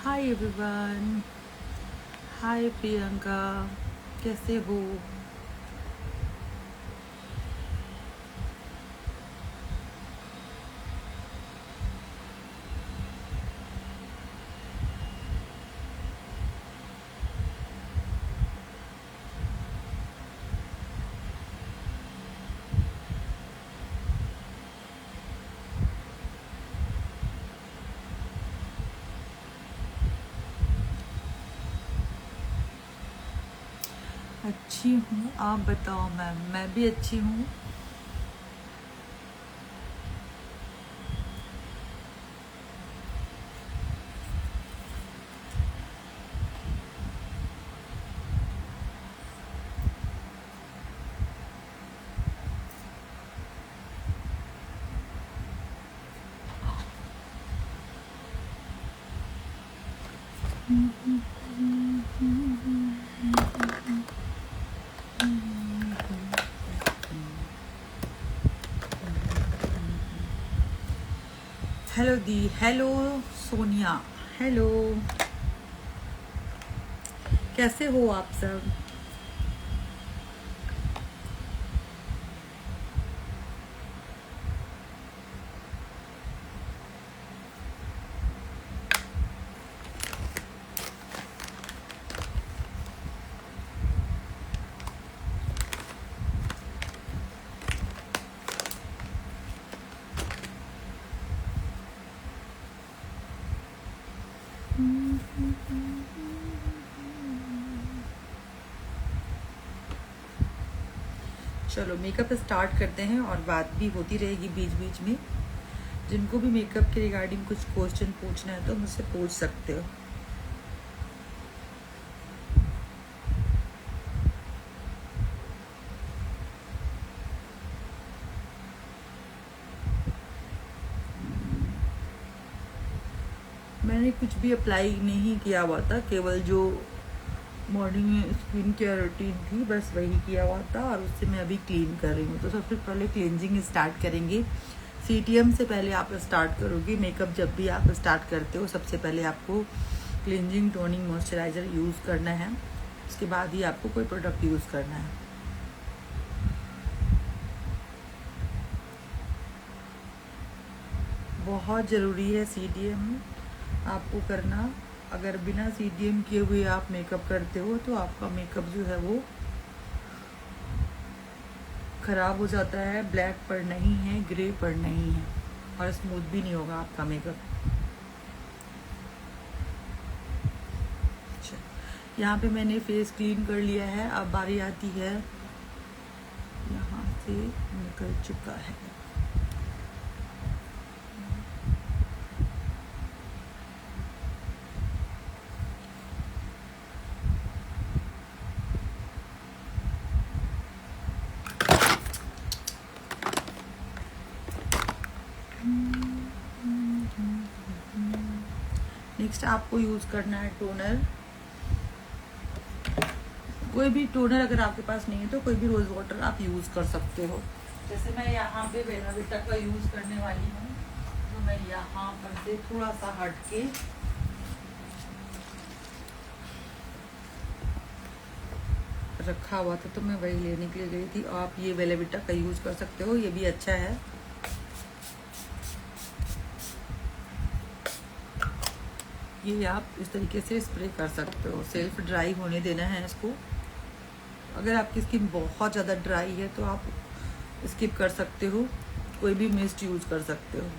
Hi everyone. हाय प्रियंका, कैसे हो? अच्छी हूँ, आप बताओ मैम। मैं भी अच्छी हूँ। हेलो दी, हेलो सोनिया, हेलो। कैसे हो आप सब? चलो मेकअप स्टार्ट करते हैं और बात भी होती रहेगी बीच बीच में। जिनको भी मेकअप के रिगार्डिंग कुछ क्वेश्चन पूछना है तो मुझसे पूछ सकते हो। मैंने कुछ भी अप्लाई नहीं किया हुआ था, केवल जो मॉर्निंग में स्किन केयर रूटीन थी बस वही किया हुआ था, और उससे मैं अभी क्लीन कर रही हूँ। तो सबसे पहले क्लींजिंग स्टार्ट करेंगे। सीटीएम से पहले आप स्टार्ट करोगे। मेकअप जब भी आप स्टार्ट करते हो सबसे पहले आपको क्लींजिंग टोनिंग मॉइस्चराइज़र यूज़ करना है, उसके बाद ही आपको कोई प्रोडक्ट यूज़ करना है। बहुत ज़रूरी है सीटीएम आपको करना। अगर बिना सीटीएम किए हुए आप मेकअप करते हो तो आपका मेकअप जो है वो ख़राब हो जाता है, ब्लैक पर नहीं है, ग्रे पर नहीं है, और स्मूथ भी नहीं होगा आपका मेकअप। यहाँ पे मैंने फेस क्लीन कर लिया है। अब बारी आती है, यहाँ से निकल चुका है। नेक्स्ट आपको यूज़ करना है टोनर। कोई भी टोनर अगर आपके पास नहीं है तो कोई भी रोज़ वाटर आप यूज़ कर सकते हो। जैसे मैं यहाँ पे बेला विटा का यूज़ करने वाली हूँ, तो मैं यहाँ पर से थोड़ा सा हट के रखा हुआ था तो मैं वही लेने के लिए गई थी। आप ये बेला विटा का यूज़ कर सकते हो, ये भी अच्छा है। ये आप इस तरीके से स्प्रे कर सकते हो। सेल्फ ड्राई होने देना है इसको। अगर आपकी स्किन बहुत ज़्यादा ड्राई है तो आप स्किप कर सकते हो, कोई भी मिस्ट यूज़ कर सकते हो।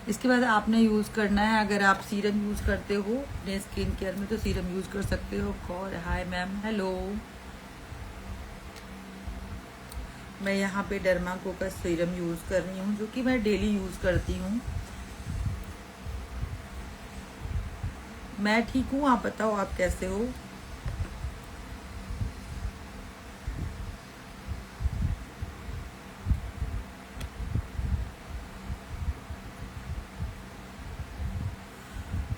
इसके बाद आपने यूज़ करना है, अगर आप सीरम यूज़ करते हो अपने स्किन केयर में तो सीरम यूज़ कर सकते हो। और हाय मैम, हेलो। मैं यहाँ पे डर्माको का सीरम यूज़ कर रही हूँ, जो कि मैं डेली यूज़ करती हूँ। मैं ठीक हूँ, आप बताओ आप कैसे हो?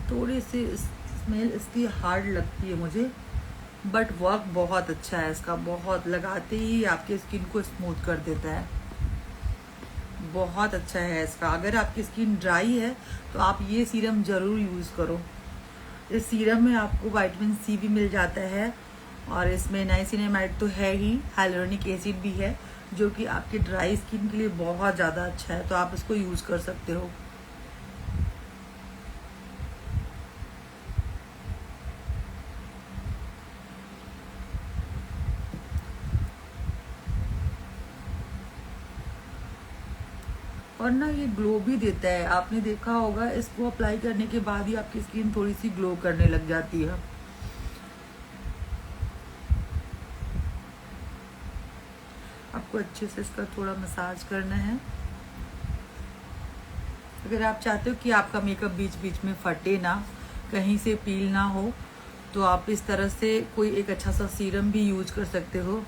थोड़ी सी स्मेल इसकी हार्ड लगती है मुझे, बट वर्क बहुत अच्छा है इसका, बहुत लगाते ही आपके स्किन को स्मूथ कर देता है, बहुत अच्छा है इसका। अगर आपकी स्किन ड्राई है तो आप ये सीरम ज़रूर यूज़ करो। इस सीरम में आपको विटामिन सी भी मिल जाता है और इसमें नाइसिनामाइड तो है ही, हाइलुरोनिक एसिड भी है जो कि आपकी ड्राई स्किन के लिए बहुत ज़्यादा अच्छा है, तो आप इसको यूज़ कर सकते हो। और ना ये ग्लो भी देता है, आपने देखा होगा इसको अप्लाई करने के बाद ही आपकी स्किन थोड़ी सी ग्लो करने लग जाती है। आपको अच्छे से इसका थोड़ा मसाज करना है। अगर आप चाहते हो कि आपका मेकअप बीच बीच में फटे ना, कहीं से पील ना हो, तो आप इस तरह से कोई एक अच्छा सा सीरम भी यूज कर सकते हो।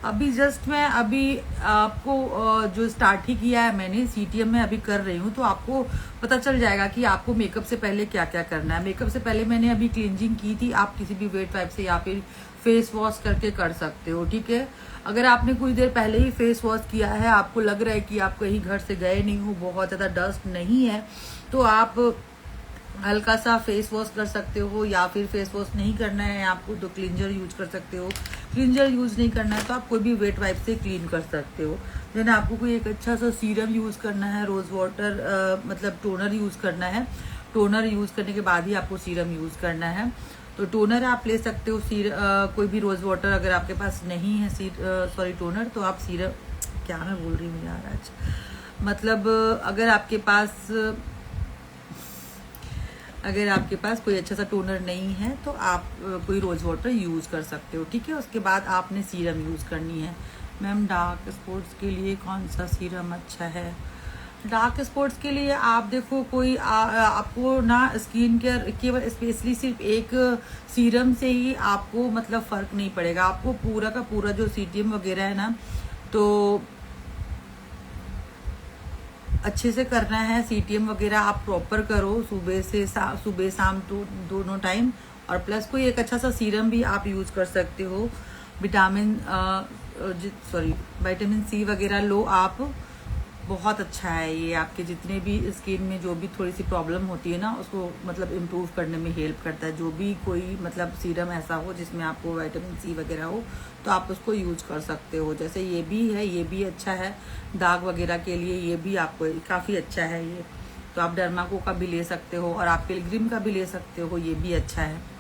अभी जस्ट मैं अभी आपको जो स्टार्ट ही किया है मैंने, सीटीएम में अभी कर रही हूँ, तो आपको पता चल जाएगा कि आपको मेकअप से पहले क्या क्या करना है। मेकअप से पहले मैंने अभी क्लींजिंग की थी, आप किसी भी वेट वाइप से या फिर फेस वॉश करके कर सकते हो, ठीक है। अगर आपने कुछ देर पहले ही फेस वॉश किया है, आपको लग रहा है कि आप कहीं घर से गए नहीं हो, बहुत ज्यादा डस्ट नहीं है, तो आप हल्का सा फेस वॉश कर सकते हो, या फिर फेस वॉश नहीं करना है आपको तो क्लींजर यूज कर सकते हो। क्लींजर यूज नहीं करना है तो आप कोई भी वेट वाइप से क्लीन कर सकते हो। देन आपको कोई एक अच्छा सा सीरम यूज करना है, रोज वाटर मतलब टोनर यूज करना है। टोनर यूज करने के बाद ही आपको सीरम यूज करना है। तो टोनर आप ले सकते हो, कोई भी रोज वाटर अगर आपके पास नहीं है टोनर, तो आप सीरम, क्या मैं बोल रही हूँ यार आज, मतलब अगर आपके पास कोई अच्छा सा टोनर नहीं है तो आप कोई रोज वाटर यूज कर सकते हो, ठीक है। उसके बाद आपने सीरम यूज करनी है। मैम डार्क स्पॉट्स के लिए कौन सा सीरम अच्छा है? डार्क स्पॉट्स के लिए आप देखो कोई आपको ना स्किन केयर केवल स्पेशली सिर्फ एक सीरम से ही आपको मतलब फर्क नहीं पड़ेगा। आपको पूरा का पूरा जो सीटीएम वगैरह है ना, तो अच्छे से करना है। सीटीएम वगैरह आप प्रॉपर करो, सुबह शाम तो दोनों टाइम। और प्लस कोई एक अच्छा सा सीरम भी आप यूज कर सकते हो। विटामिन सी वगैरह लो आप, बहुत अच्छा है ये। आपके जितने भी स्किन में जो भी थोड़ी सी प्रॉब्लम होती है ना, उसको मतलब इम्प्रूव करने में हेल्प करता है। जो भी कोई मतलब सीरम ऐसा हो जिसमें आपको विटामिन सी वगैरह हो, तो आप उसको यूज कर सकते हो। जैसे ये भी है, ये भी अच्छा है दाग वगैरह के लिए, ये भी आपको काफ़ी अच्छा है ये। तो आप डर्माको का भी ले सकते हो और आप पिलग्रिम का भी ले सकते हो, ये भी अच्छा है।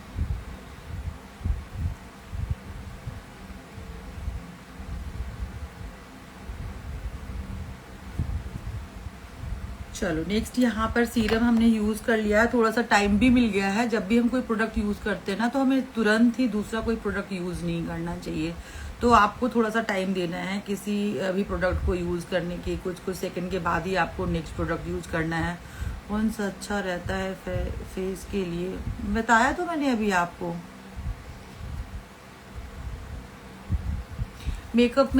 चलो नेक्स्ट, यहाँ पर सीरम हमने यूज कर लिया है, थोड़ा सा टाइम भी मिल गया है। जब भी हम कोई प्रोडक्ट यूज करते हैं ना, तो हमें तुरंत ही दूसरा कोई प्रोडक्ट यूज नहीं करना चाहिए। तो आपको थोड़ा सा टाइम देना है किसी भी प्रोडक्ट को यूज करने के, कुछ सेकंड के बाद ही आपको नेक्स्ट प्रोडक्ट यूज करना है। कौन सा अच्छा रहता है फेस के लिए, बताया तो मैंने अभी आपको। मेकअप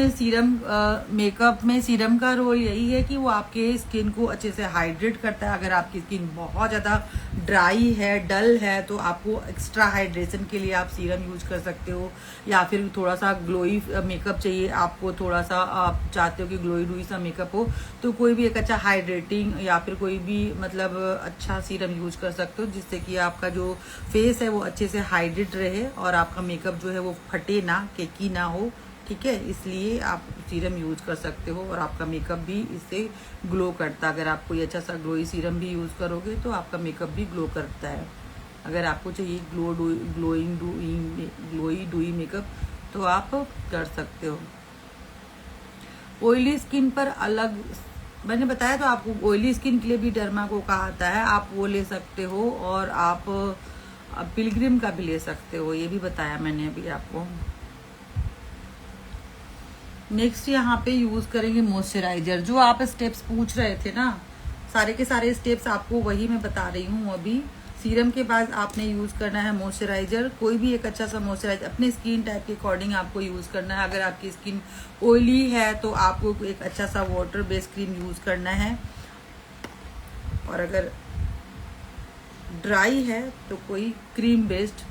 में सीरम का रोल यही है कि वो आपके स्किन को अच्छे से हाइड्रेट करता है। अगर आपकी स्किन बहुत ज़्यादा ड्राई है, डल है, तो आपको एक्स्ट्रा हाइड्रेशन के लिए आप सीरम यूज कर सकते हो। या फिर थोड़ा सा ग्लोई मेकअप चाहिए आपको, थोड़ा सा आप चाहते हो कि ग्लोई डुई सा मेकअप हो, तो कोई भी एक अच्छा हाइड्रेटिंग या फिर कोई भी मतलब अच्छा सीरम यूज कर सकते हो, जिससे कि आपका जो फेस है वो अच्छे से हाइड्रेट रहे और आपका मेकअप जो है वो फटे ना, केकी ना हो, ठीक है। इसलिए आप सीरम यूज कर सकते हो और आपका मेकअप भी इससे ग्लो करता है। अगर आप कोई अच्छा सा ग्लोई सीरम भी यूज करोगे तो आपका मेकअप भी ग्लो करता है। अगर आपको चाहिए ग्लोई डुई मेकअप तो आप कर सकते हो। ऑयली स्किन पर अलग मैंने बताया, तो आपको ऑयली स्किन के लिए भी डर्माको का आता है, आप वो ले सकते हो। और आप पिलग्रिम का भी ले सकते हो, ये भी बताया मैंने अभी आपको। नेक्स्ट यहाँ पे यूज करेंगे मॉइस्चराइजर। जो आप स्टेप्स पूछ रहे थे ना, सारे के सारे स्टेप्स आपको वही मैं बता रही हूँ अभी। सीरम के बाद आपने यूज करना है मॉइस्चराइजर। कोई भी एक अच्छा सा मॉइस्चराइजर अपने स्किन टाइप के अकॉर्डिंग आपको यूज करना है। अगर आपकी स्किन ऑयली है तो आपको एक अच्छा सा वाटर बेस्ड क्रीम यूज करना है, और अगर ड्राई है तो कोई क्रीम बेस्ड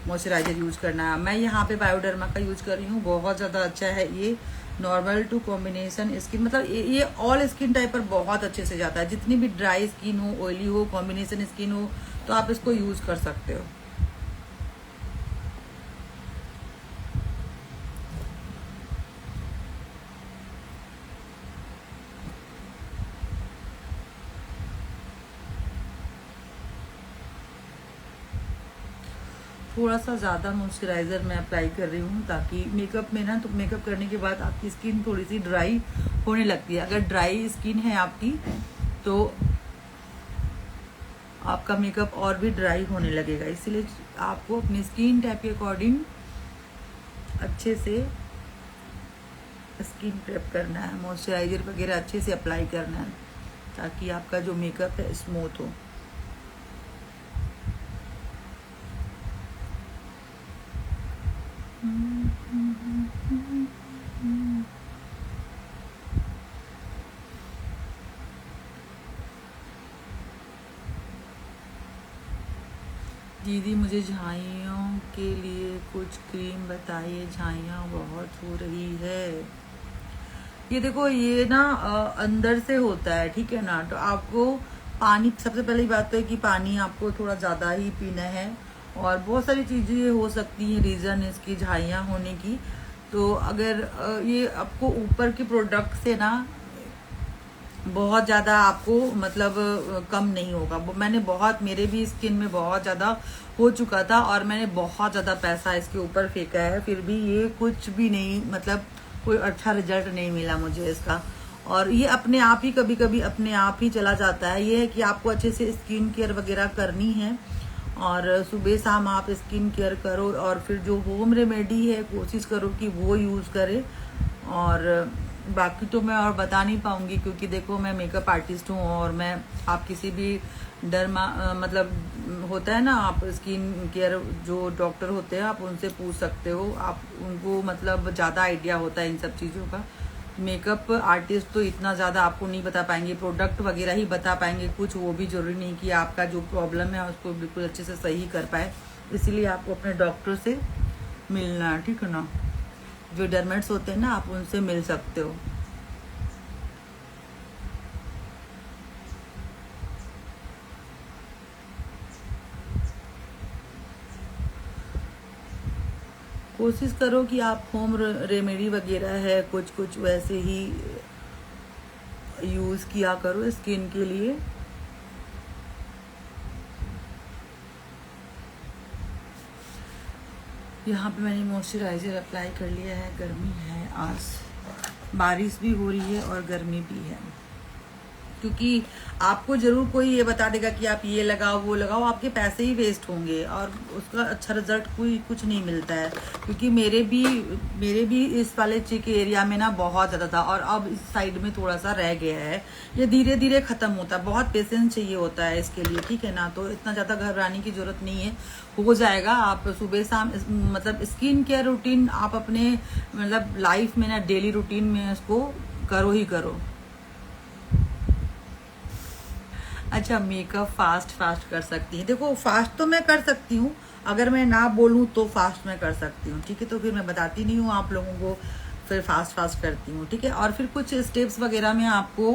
मॉइस्चराइजर यूज करना है। मैं यहाँ पे बायोडर्मा का यूज कर रही हूँ, बहुत ज़्यादा अच्छा है ये। नॉर्मल टू कॉम्बिनेशन स्किन, मतलब ये ऑल स्किन टाइप पर बहुत अच्छे से जाता है। जितनी भी ड्राई स्किन हो, ऑयली हो, कॉम्बिनेशन स्किन हो, तो आप इसको यूज कर सकते हो। थोड़ा सा ज़्यादा मॉइस्चराइज़र मैं अप्लाई कर रही हूँ, ताकि मेकअप में ना, तो मेकअप करने के बाद आपकी स्किन थोड़ी सी ड्राई होने लगती है। अगर ड्राई स्किन है आपकी तो आपका मेकअप और भी ड्राई होने लगेगा। इसलिए आपको अपनी स्किन टाइप के अकॉर्डिंग अच्छे से स्किन प्रेप करना है, मॉइस्चराइज़र वगैरह अच्छे से अप्लाई करना है, ताकि आपका जो मेकअप है स्मूथ हो। दीदी मुझे झाइयों के लिए कुछ क्रीम बताइए, झाइयाँ बहुत हो रही है। ये देखो, ये ना अंदर से होता है, ठीक है ना। तो आपको पानी, सबसे पहली बात तो है कि पानी आपको थोड़ा ज़्यादा ही पीना है। और बहुत सारी चीज़ें हो सकती हैं रीज़न इसकी झाइयाँ होने की। तो अगर ये आपको ऊपर के प्रोडक्ट से ना बहुत ज़्यादा आपको मतलब कम नहीं होगा। मैंने बहुत, मेरे भी स्किन में बहुत ज़्यादा हो चुका था और मैंने बहुत ज़्यादा पैसा इसके ऊपर फेंका है, फिर भी ये कुछ भी नहीं, मतलब कोई अच्छा रिजल्ट नहीं मिला मुझे इसका। और ये अपने आप ही कभी कभी अपने आप ही चला जाता है। ये है कि आपको अच्छे से स्किन केयर वगैरह करनी है, और सुबह शाम आप स्किन केयर करो, और फिर जो होम रेमेडी है कोशिश करो कि वो यूज़ करें। और बाकी तो मैं और बता नहीं पाऊंगी, क्योंकि देखो मैं मेकअप आर्टिस्ट हूँ, और मैं, आप किसी भी मतलब होता है ना, आप स्किन केयर जो डॉक्टर होते हैं आप उनसे पूछ सकते हो, आप उनको मतलब ज़्यादा आइडिया होता है इन सब चीज़ों का। मेकअप आर्टिस्ट तो इतना ज़्यादा आपको नहीं बता पाएंगे, प्रोडक्ट वगैरह ही बता पाएंगे कुछ। वो भी जरूरी नहीं कि आपका जो प्रॉब्लम है उसको बिल्कुल अच्छे से सही कर पाए। इसीलिए आपको अपने डॉक्टर से मिलना है, ठीक है ना। जो डर्मेट्स होते हैं ना, आप उनसे मिल सकते हो। कोशिश करो कि आप होम रेमेडी वगैरह है कुछ कुछ वैसे ही यूज़ किया करो स्किन के लिए। यहाँ पे मैंने मॉइस्चराइज़र अप्लाई कर लिया है। गर्मी है आज, बारिश भी हो रही है और गर्मी भी है, क्योंकि आपको जरूर कोई ये बता देगा कि आप ये लगाओ वो लगाओ, आपके पैसे ही वेस्ट होंगे और उसका अच्छा रिजल्ट कोई कुछ नहीं मिलता है। क्योंकि मेरे भी इस वाले चिक एरिया में ना बहुत ज़्यादा था, और अब इस साइड में थोड़ा सा रह गया है। ये धीरे धीरे ख़त्म होता है, बहुत पेशेंस चाहिए होता है इसके लिए, ठीक है ना। तो इतना ज़्यादा घबराने की जरूरत नहीं है, हो जाएगा। आप सुबह शाम मतलब स्किन केयर रूटीन आप अपने मतलब लाइफ में ना डेली रूटीन में इसको करो ही करो। अच्छा, मेकअप फास्ट कर सकती है। देखो फास्ट तो मैं कर सकती हूँ, अगर मैं ना बोलूँ तो फास्ट मैं कर सकती हूँ, ठीक है। तो फिर मैं बताती नहीं हूँ आप लोगों को, फिर फास्ट करती हूँ, ठीक है। और फिर कुछ स्टेप्स वगैरह में आपको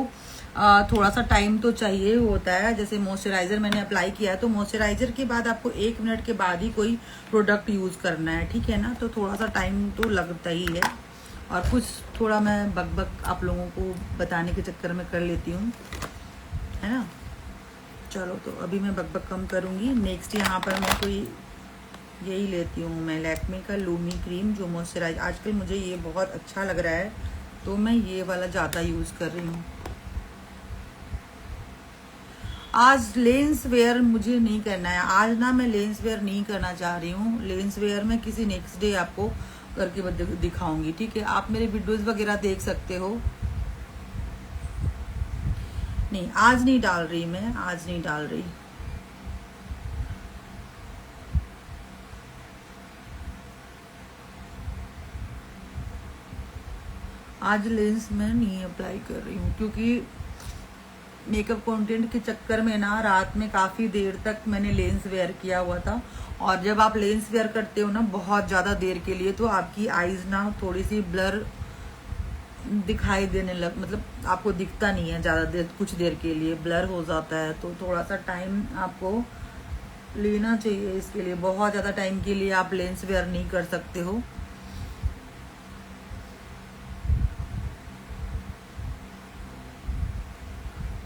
थोड़ा सा टाइम तो चाहिए होता है। जैसे मॉइस्चराइजर मैंने अप्लाई किया है, तो मॉइस्चराइजर के बाद आपको 1 मिनट के बाद ही कोई प्रोडक्ट यूज करना है, ठीक है ना। तो थोड़ा सा टाइम तो लगता ही है, और कुछ थोड़ा मैं बक आप लोगों को बताने के चक्कर में कर लेती हूँ, है ना। चलो, तो अभी मैं बक कम करूँगी। नेक्स्ट यहाँ पर मैं कोई यही लेती हूँ, मैं लैक्मे का लूमी क्रीम जो मॉइस्चराइज, आजकल मुझे ये बहुत अच्छा लग रहा है, तो मैं ये वाला ज़्यादा यूज़ कर रही हूँ। आज लेंस वेयर मुझे नहीं करना है, आज ना मैं लेंस वेयर नहीं करना चाह रही हूँ। लेंस वेयर में किसी नेक्स्ट डे आपको करके दिखाऊंगी, ठीक है। आप मेरे वीडियोस वगैरह देख सकते हो। नहीं, आज नहीं डाल रही मैं, आज नहीं डाल रही। आज लेंस मैं नहीं अप्लाई कर रही हूँ, क्योंकि मेकअप कंटेंट के चक्कर में ना रात में काफ़ी देर तक मैंने लेंस वेयर किया हुआ था। और जब आप लेंस वेयर करते हो ना बहुत ज़्यादा देर के लिए, तो आपकी आईज ना थोड़ी सी ब्लर दिखाई देने लग, मतलब आपको दिखता नहीं है ज़्यादा देर, कुछ देर के लिए ब्लर हो जाता है। तो थोड़ा सा टाइम आपको लेना चाहिए इसके लिए। बहुत ज़्यादा टाइम के लिए आप लेंस वेयर नहीं कर सकते हो।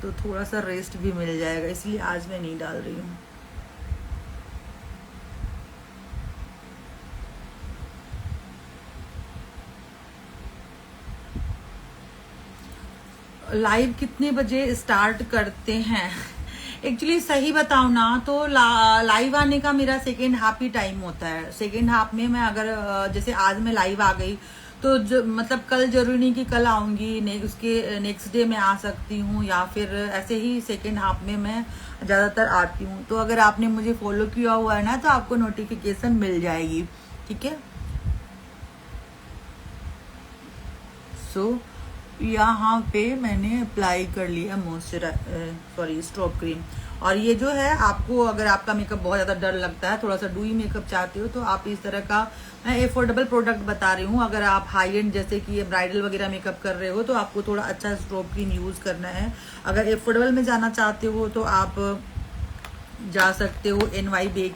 तो थोड़ा सा रेस्ट भी मिल जाएगा, इसलिए आज मैं नहीं डाल रही हूँ। लाइव कितने बजे स्टार्ट करते हैं? एक्चुअली सही बताऊं ना तो लाइव आने का मेरा सेकेंड हाफ ही टाइम होता है। सेकेंड हाफ में मैं अगर जैसे आज मैं लाइव आ गई तो मतलब कल जरूरी नहीं कि कल आऊंगी, उसके नेक्स्ट डे मैं आ सकती हूँ, या फिर ऐसे ही सेकेंड हाफ में मैं ज्यादातर आती हूँ। तो अगर आपने मुझे फॉलो किया हुआ है ना तो आपको नोटिफिकेशन मिल जाएगी, ठीक है। सो यहाँ पे मैंने अप्लाई कर लिया स्ट्रोब क्रीम। और ये जो है, आपको अगर आपका मेकअप बहुत ज्यादा डर लगता है, थोड़ा सा डूई मेकअप चाहते हो, तो आप इस तरह का, मैं एफोर्डेबल प्रोडक्ट बता रही हूँ। अगर आप हाई एंड जैसे कि ब्राइडल वगैरह मेकअप कर रहे हो तो आपको थोड़ा अच्छा स्ट्रोब क्रीम यूज करना है। अगर एफोर्डेबल में जाना चाहते हो तो आप जा सकते हो NY बे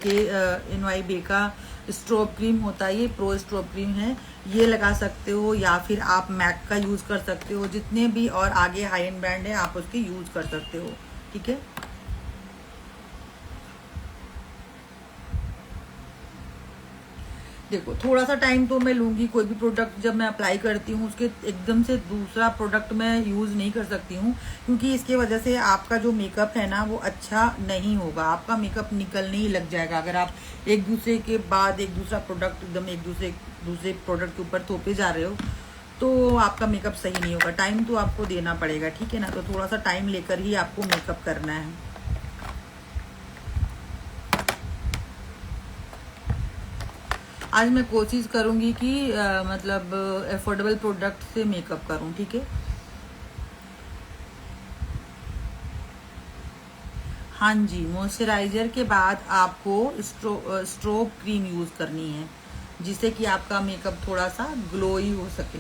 का स्ट्रोब क्रीम होता है, ये प्रो स्ट्रोब क्रीम है, ये लगा सकते हो। या फिर आप मैक का यूज कर सकते हो। जितने भी और आगे हाई एंड ब्रांड है आप उसके यूज कर सकते हो, ठीक है। देखो थोड़ा सा टाइम तो मैं लूंगी। कोई भी प्रोडक्ट जब मैं अप्लाई करती हूँ उसके एकदम से दूसरा प्रोडक्ट मैं यूज नहीं कर सकती हूँ, क्योंकि इसके वजह से आपका जो मेकअप है ना वो अच्छा नहीं होगा। आपका मेकअप निकलने ही लग जाएगा अगर आप एक दूसरे के बाद एक दूसरा प्रोडक्ट एकदम एक दूसरे प्रोडक्ट के ऊपर थोपे जा रहे हो, तो आपका मेकअप सही नहीं होगा। टाइम तो आपको देना पड़ेगा, ठीक है ना। तो थोड़ा सा टाइम लेकर ही आपको मेकअप करना है। आज मैं कोशिश करूंगी कि मतलब अफोर्डेबल प्रोडक्ट से मेकअप करूं, ठीक है। हाँ जी, मॉइस्चराइजर के बाद आपको स्ट्रोब क्रीम यूज करनी है, जिससे कि आपका मेकअप थोड़ा सा ग्लोई हो सके।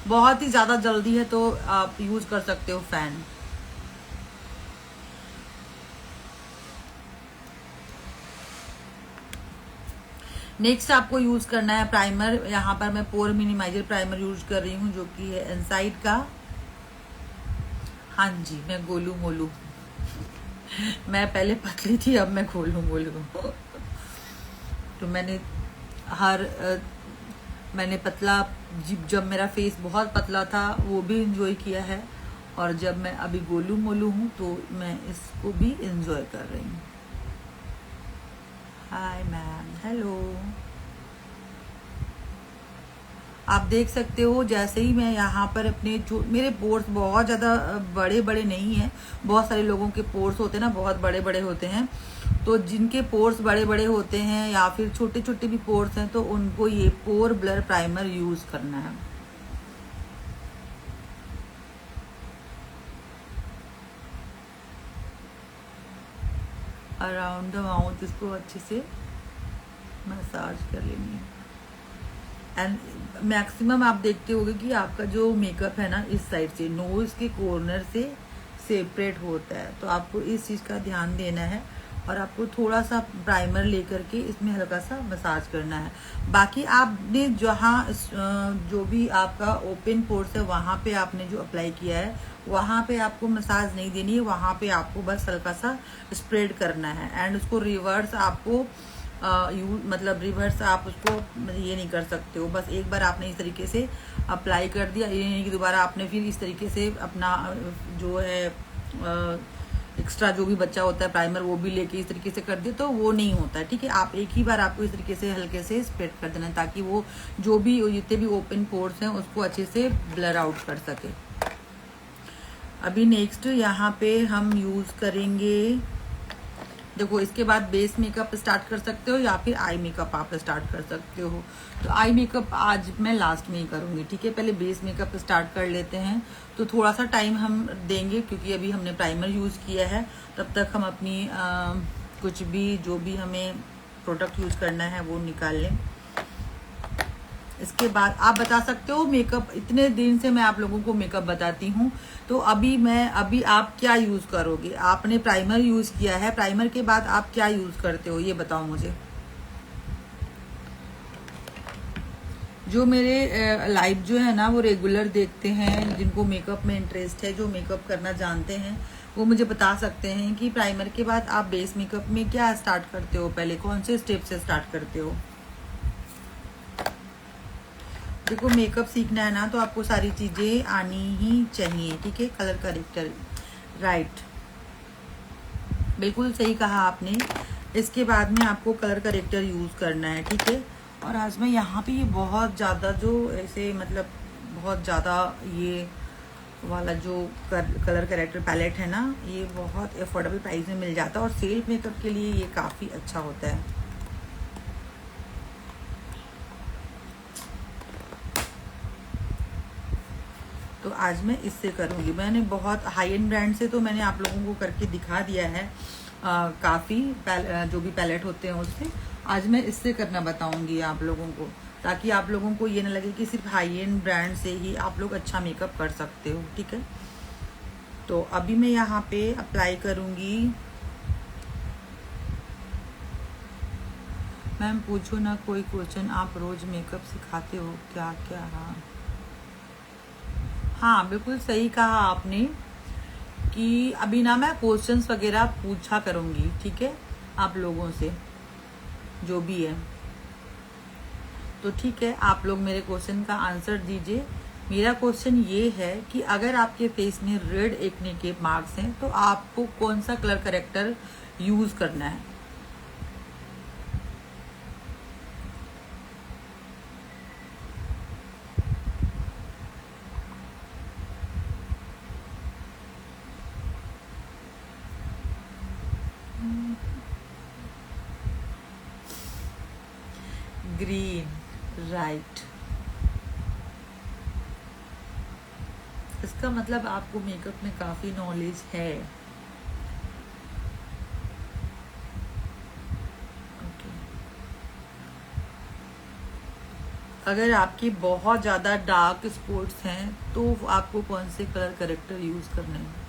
बहुत ही ज्यादा जल्दी है तो आप यूज कर सकते हो फैन। नेक्स्ट आपको यूज करना है प्राइमर। यहाँ पर मैं पोर मिनिमाइजर प्राइमर यूज कर रही हूँ, जो कि है इनसाइड का। हाँ जी, मैं गोलू मोलू मैं पहले पतली थी, अब मैं गोलू मोलू तो मैंने पतला, जब मेरा फेस बहुत पतला था वो भी इंजॉय किया है, और जब मैं अभी गोलू मोलू हूँ तो मैं इसको भी इंजॉय कर रही हूँ। Hi ma'am, hello. आप देख सकते हो जैसे ही मैं यहाँ पर अपने, जो मेरे पोर्स बहुत ज़्यादा बड़े बड़े नहीं हैं, बहुत सारे लोगों के पोर्स होते हैं ना बहुत बड़े बड़े होते हैं, तो जिनके पोर्स बड़े बड़े होते हैं या फिर छोटे छोटे भी पोर्स हैं तो उनको ये पोर ब्लर प्राइमर यूज करना है। अराउंड द माउथ इसको अच्छे से मसाज कर लेनी है। एंड मैक्सिमम आप देखते होंगे कि आपका जो मेकअप है ना इस साइड से, नोज के कॉर्नर से सेपरेट होता है, तो आपको इस चीज़ का ध्यान देना है। और आपको थोड़ा सा प्राइमर लेकर के इसमें हल्का सा मसाज करना है। बाकी आपने जहाँ जो भी आपका ओपन पोर्स है वहाँ पे आपने जो अप्लाई किया है वहाँ पे आपको मसाज नहीं देनी है, वहाँ पे आपको बस हल्का सा स्प्रेड करना है। एंड उसको रिवर्स आपको मतलब रिवर्स आप उसको ये नहीं कर सकते हो। बस एक बार आपने इस तरीके से अप्लाई कर दिया, ये नहीं कि दोबारा आपने फिर इस तरीके से अपना जो है एक्स्ट्रा जो भी बच्चा होता है प्राइमर वो भी लेके इस तरीके से कर दे तो वो नहीं होता है, ठीक है। आप एक ही बार आपको इस तरीके से हल्के से स्प्रेड कर देना ताकि वो जो भी जितने भी ओपन पोर्स हैं उसको अच्छे से ब्लर आउट कर सके। अभी नेक्स्ट यहाँ पे हम यूज करेंगे, देखो इसके बाद बेस मेकअप स्टार्ट कर सकते हो या फिर आई मेकअप आप स्टार्ट कर सकते हो। तो आई मेकअप आज मैं लास्ट में ही करूंगी, ठीक है। पहले बेस मेकअप स्टार्ट कर लेते हैं, तो थोड़ा सा टाइम हम देंगे क्योंकि अभी हमने प्राइमर यूज किया है। तब तक हम अपनी कुछ भी जो भी हमें प्रोडक्ट यूज करना है वो निकाल लें। इसके बाद आप बता सकते हो मेकअप, इतने दिन से मैं आप लोगों को मेकअप बताती हूँ, तो अभी आप क्या यूज करोगे। आपने प्राइमर यूज किया है, प्राइमर के बाद आप क्या यूज करते हो ये बताओ मुझे। जो मेरे लाइव जो है ना वो रेगुलर देखते हैं, जिनको मेकअप में इंटरेस्ट है, जो मेकअप करना जानते हैं, वो मुझे बता सकते हैं कि प्राइमर के बाद आप बेस मेकअप में क्या स्टार्ट करते हो, पहले कौन से स्टेप से स्टार्ट करते हो। देखो मेकअप सीखना है ना तो आपको सारी चीजें आनी ही चाहिए, ठीक है। कलर करेक्टर, राइट, बिल्कुल सही कहा आपने। इसके बाद में आपको कलर करेक्टर यूज करना है, ठीक है। और आज मैं यहाँ पे ये बहुत ज़्यादा जो ऐसे मतलब बहुत ज़्यादा ये वाला जो कलर करेक्टर पैलेट है ना, ये बहुत अफोर्डेबल प्राइस में मिल जाता है और सेल्फ मेकअप के लिए ये काफ़ी अच्छा होता है। तो आज मैं इससे करूँगी। मैंने बहुत हाई एंड ब्रांड से तो मैंने आप लोगों को करके दिखा दिया है काफ़ी जो भी पैलेट होते हैं उससे। आज मैं इससे करना बताऊंगी आप लोगों को, ताकि आप लोगों को ये ना लगे कि सिर्फ हाई एंड ब्रांड से ही आप लोग अच्छा मेकअप कर सकते हो, ठीक है। तो अभी मैं यहाँ पे अप्लाई करूँगी। मैम पूछो ना कोई क्वेश्चन, आप रोज मेकअप सिखाते हो क्या क्या। हाँ बिल्कुल सही कहा आपने कि अभी ना मैं क्वेश्चंस वगैरह पूछा करूँगी, ठीक है, आप लोगों से जो भी है। तो ठीक है, आप लोग मेरे क्वेश्चन का आंसर दीजिए। मेरा क्वेश्चन ये है कि अगर आपके फेस में रेड एक्ने के मार्क्स हैं तो आपको कौन सा कलर करेक्टर यूज करना है। Green, right. इसका मतलब आपको मेकअप में काफी नॉलेज है। ओके। अगर आपके बहुत ज्यादा डार्क स्पॉट्स हैं तो आपको कौन से कलर करेक्टर यूज करने हैं।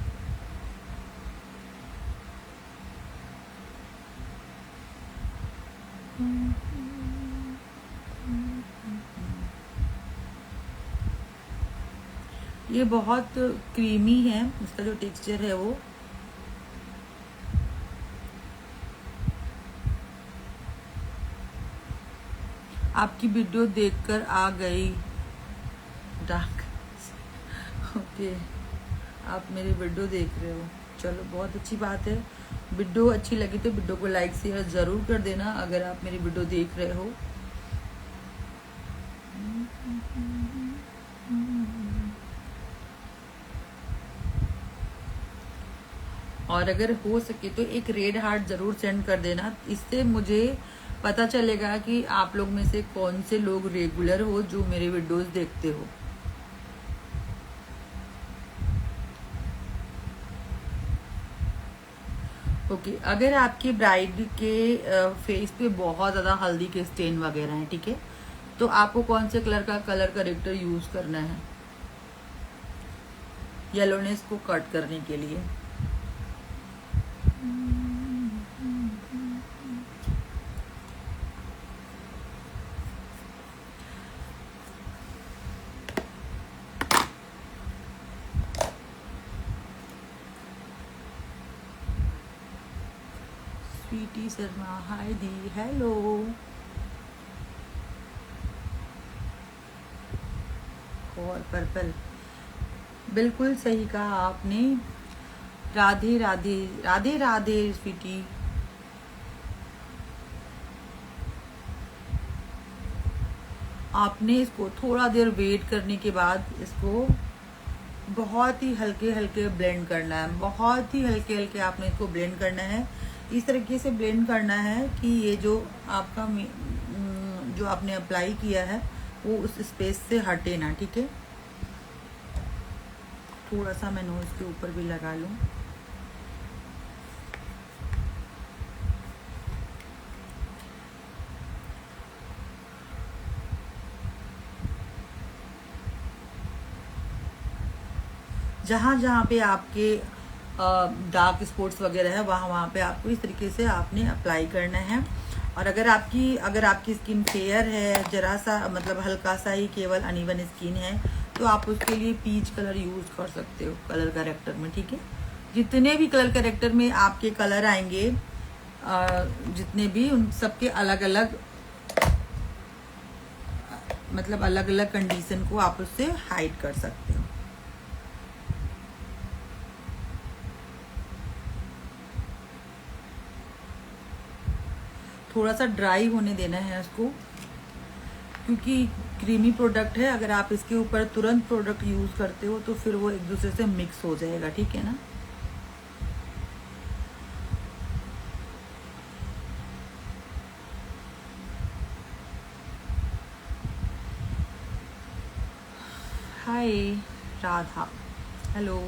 ये बहुत क्रीमी है, इसका जो टेक्सचर है वो। आपकी वीडियो देखकर आ गई डार्क। ओके, आप मेरी वीडियो देख रहे हो, चलो बहुत अच्छी बात है। वीडियो अच्छी लगी तो वीडियो को लाइक शेयर जरूर कर देना अगर आप मेरी वीडियो देख रहे हो। और अगर हो सके तो एक रेड हार्ट जरूर सेंड कर देना, इससे मुझे पता चलेगा कि आप लोग में से कौन से लोग रेगुलर हो जो मेरे वीडियोस देखते हो। ओके, अगर आपकी ब्राइड के फेस पे बहुत ज्यादा हल्दी के स्टेन वगैरह हैं, ठीक है, तो आपको कौन से कलर का कलर करेक्टर यूज करना है येलोनेस को कट करने के लिए। स्वीटी शर्मा, हाय दी, हेलो। और पर्पल, बिल्कुल सही कहा आपने। राधे राधे राधे राधे स्वीटी। आपने इसको थोड़ा देर वेट करने के बाद इसको बहुत ही हल्के हल्के ब्लेंड करना है, बहुत ही हल्के हल्के आपने इसको ब्लेंड करना है। इस तरीके से ब्लेंड करना है कि ये जो आपका जो आपने अप्लाई किया है वो उस स्पेस से हटे ना, ठीक है। थोड़ा सा मैं नोज के ऊपर भी लगा लूं। जहाँ जहाँ पे आपके डार्क स्पॉट्स वगैरह है वहाँ पे आपको इस तरीके से आपने अप्लाई करना है। और अगर आपकी स्किन फेयर है, जरा सा मतलब हल्का सा ही केवल अनइवन स्किन है, तो आप उसके लिए पीच कलर यूज कर सकते हो कलर करेक्टर में, ठीक है। जितने भी कलर करेक्टर में आपके कलर आएंगे, जितने भी, उन सबके अलग अलग मतलब अलग अलग कंडीशन को आप उससे हाइड कर सकते हो। थोड़ा सा ड्राई होने देना है इसको, क्योंकि क्रीमी प्रोडक्ट है। अगर आप इसके ऊपर तुरंत प्रोडक्ट यूज करते हो तो फिर वो एक दूसरे से मिक्स हो जाएगा, ठीक है ना। हाय राधा, हेलो।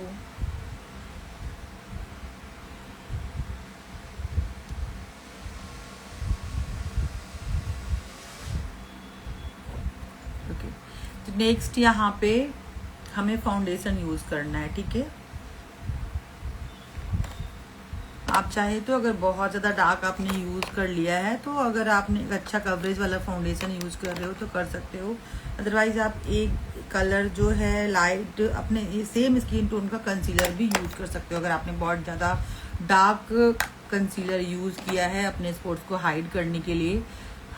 ओके, तो नेक्स्ट यहाँ पे हमें फाउंडेशन यूज करना है, ठीक है। आप चाहे तो अगर बहुत ज़्यादा डार्क आपने यूज़ कर लिया है तो अगर आपने एक अच्छा कवरेज वाला फाउंडेशन यूज़ कर रहे हो तो कर सकते हो। अदरवाइज आप एक कलर जो है लाइट अपने सेम स्किन टोन का कंसीलर भी यूज़ कर सकते हो। अगर आपने बहुत ज़्यादा डार्क कंसीलर यूज़ किया है अपने स्पॉट्स को हाइड करने के लिए।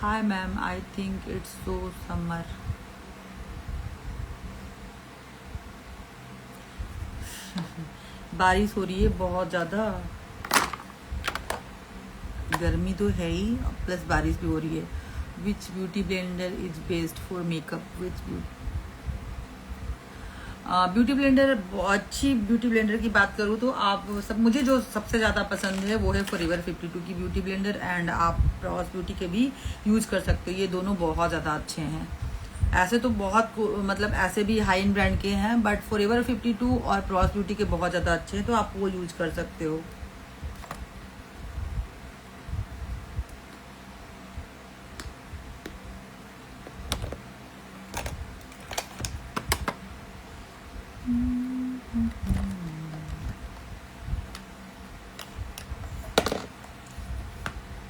Hi ma'am, I think it's so summer. बारिश हो रही है बहुत ज़्यादा, गर्मी तो है ही, प्लस बारिश भी हो रही है। Which beauty blender is best for makeup? Which beauty blender, अच्छी ब्यूटी ब्लेंडर की बात करूँ तो आप सब, मुझे जो सबसे ज़्यादा पसंद है वो है फॉरएवर 52 की ब्यूटी ब्लेंडर। एंड आप प्रॉस ब्यूटी के भी यूज़ कर सकते हो, ये दोनों बहुत ज़्यादा अच्छे हैं। ऐसे तो बहुत मतलब ऐसे भी हाई एंड ब्रांड के हैं, बट फॉरएवर 52 और प्रॉस ब्यूटी के बहुत ज़्यादा अच्छे हैं, तो आप वो यूज कर सकते हो।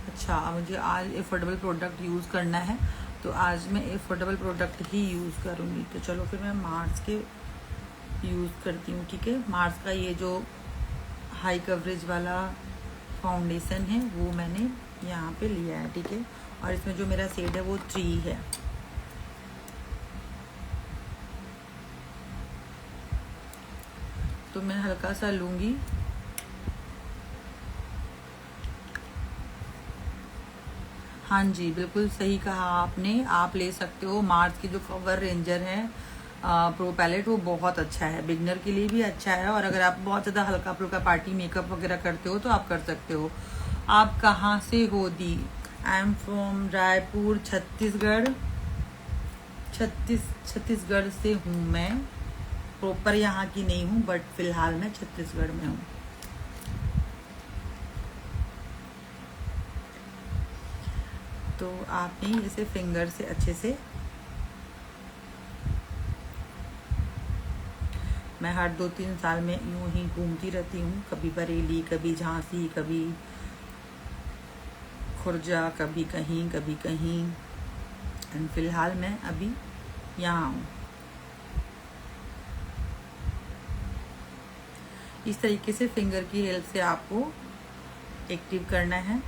अच्छा, मुझे आज एफोर्डेबल प्रोडक्ट यूज़ करना है तो आज मैं एफोर्डेबल प्रोडक्ट ही यूज़ करूँगी। तो चलो फिर मैं मार्स के यूज़ करती हूँ, ठीक है। मार्स का ये जो हाई कवरेज वाला फाउंडेशन है वो मैंने यहाँ पे लिया है, ठीक है। और इसमें जो मेरा शेड है वो 3 है। तो मैं हल्का सा लूँगी। हाँ जी, बिल्कुल सही कहा आपने। आप ले सकते हो मार्स की जो कवर रेंजर है प्रो पैलेट, वो बहुत अच्छा है, बिगनर के लिए भी अच्छा है। और अगर आप बहुत ज़्यादा हल्का फुल्का पार्टी मेकअप वगैरह करते हो तो आप कर सकते हो। आप कहाँ से हो दी? I am from Raipur, Chhattisgarh. Chhattisgarh से हूँ मैं, प्रॉपर यहाँ की नहीं हूँ, बट फिलहाल मैं छत्तीसगढ़ में हूँ। तो आपने इसे फिंगर से अच्छे से, मैं हर 2-3 साल में यूं ही घूमती रहती हूँ, कभी बरेली, कभी झांसी, कभी खुर्जा, कभी कहीं। एंड फिलहाल मैं अभी यहाँ हूँ। इस तरीके से फिंगर की हेल्प से आपको एक्टिव करना है।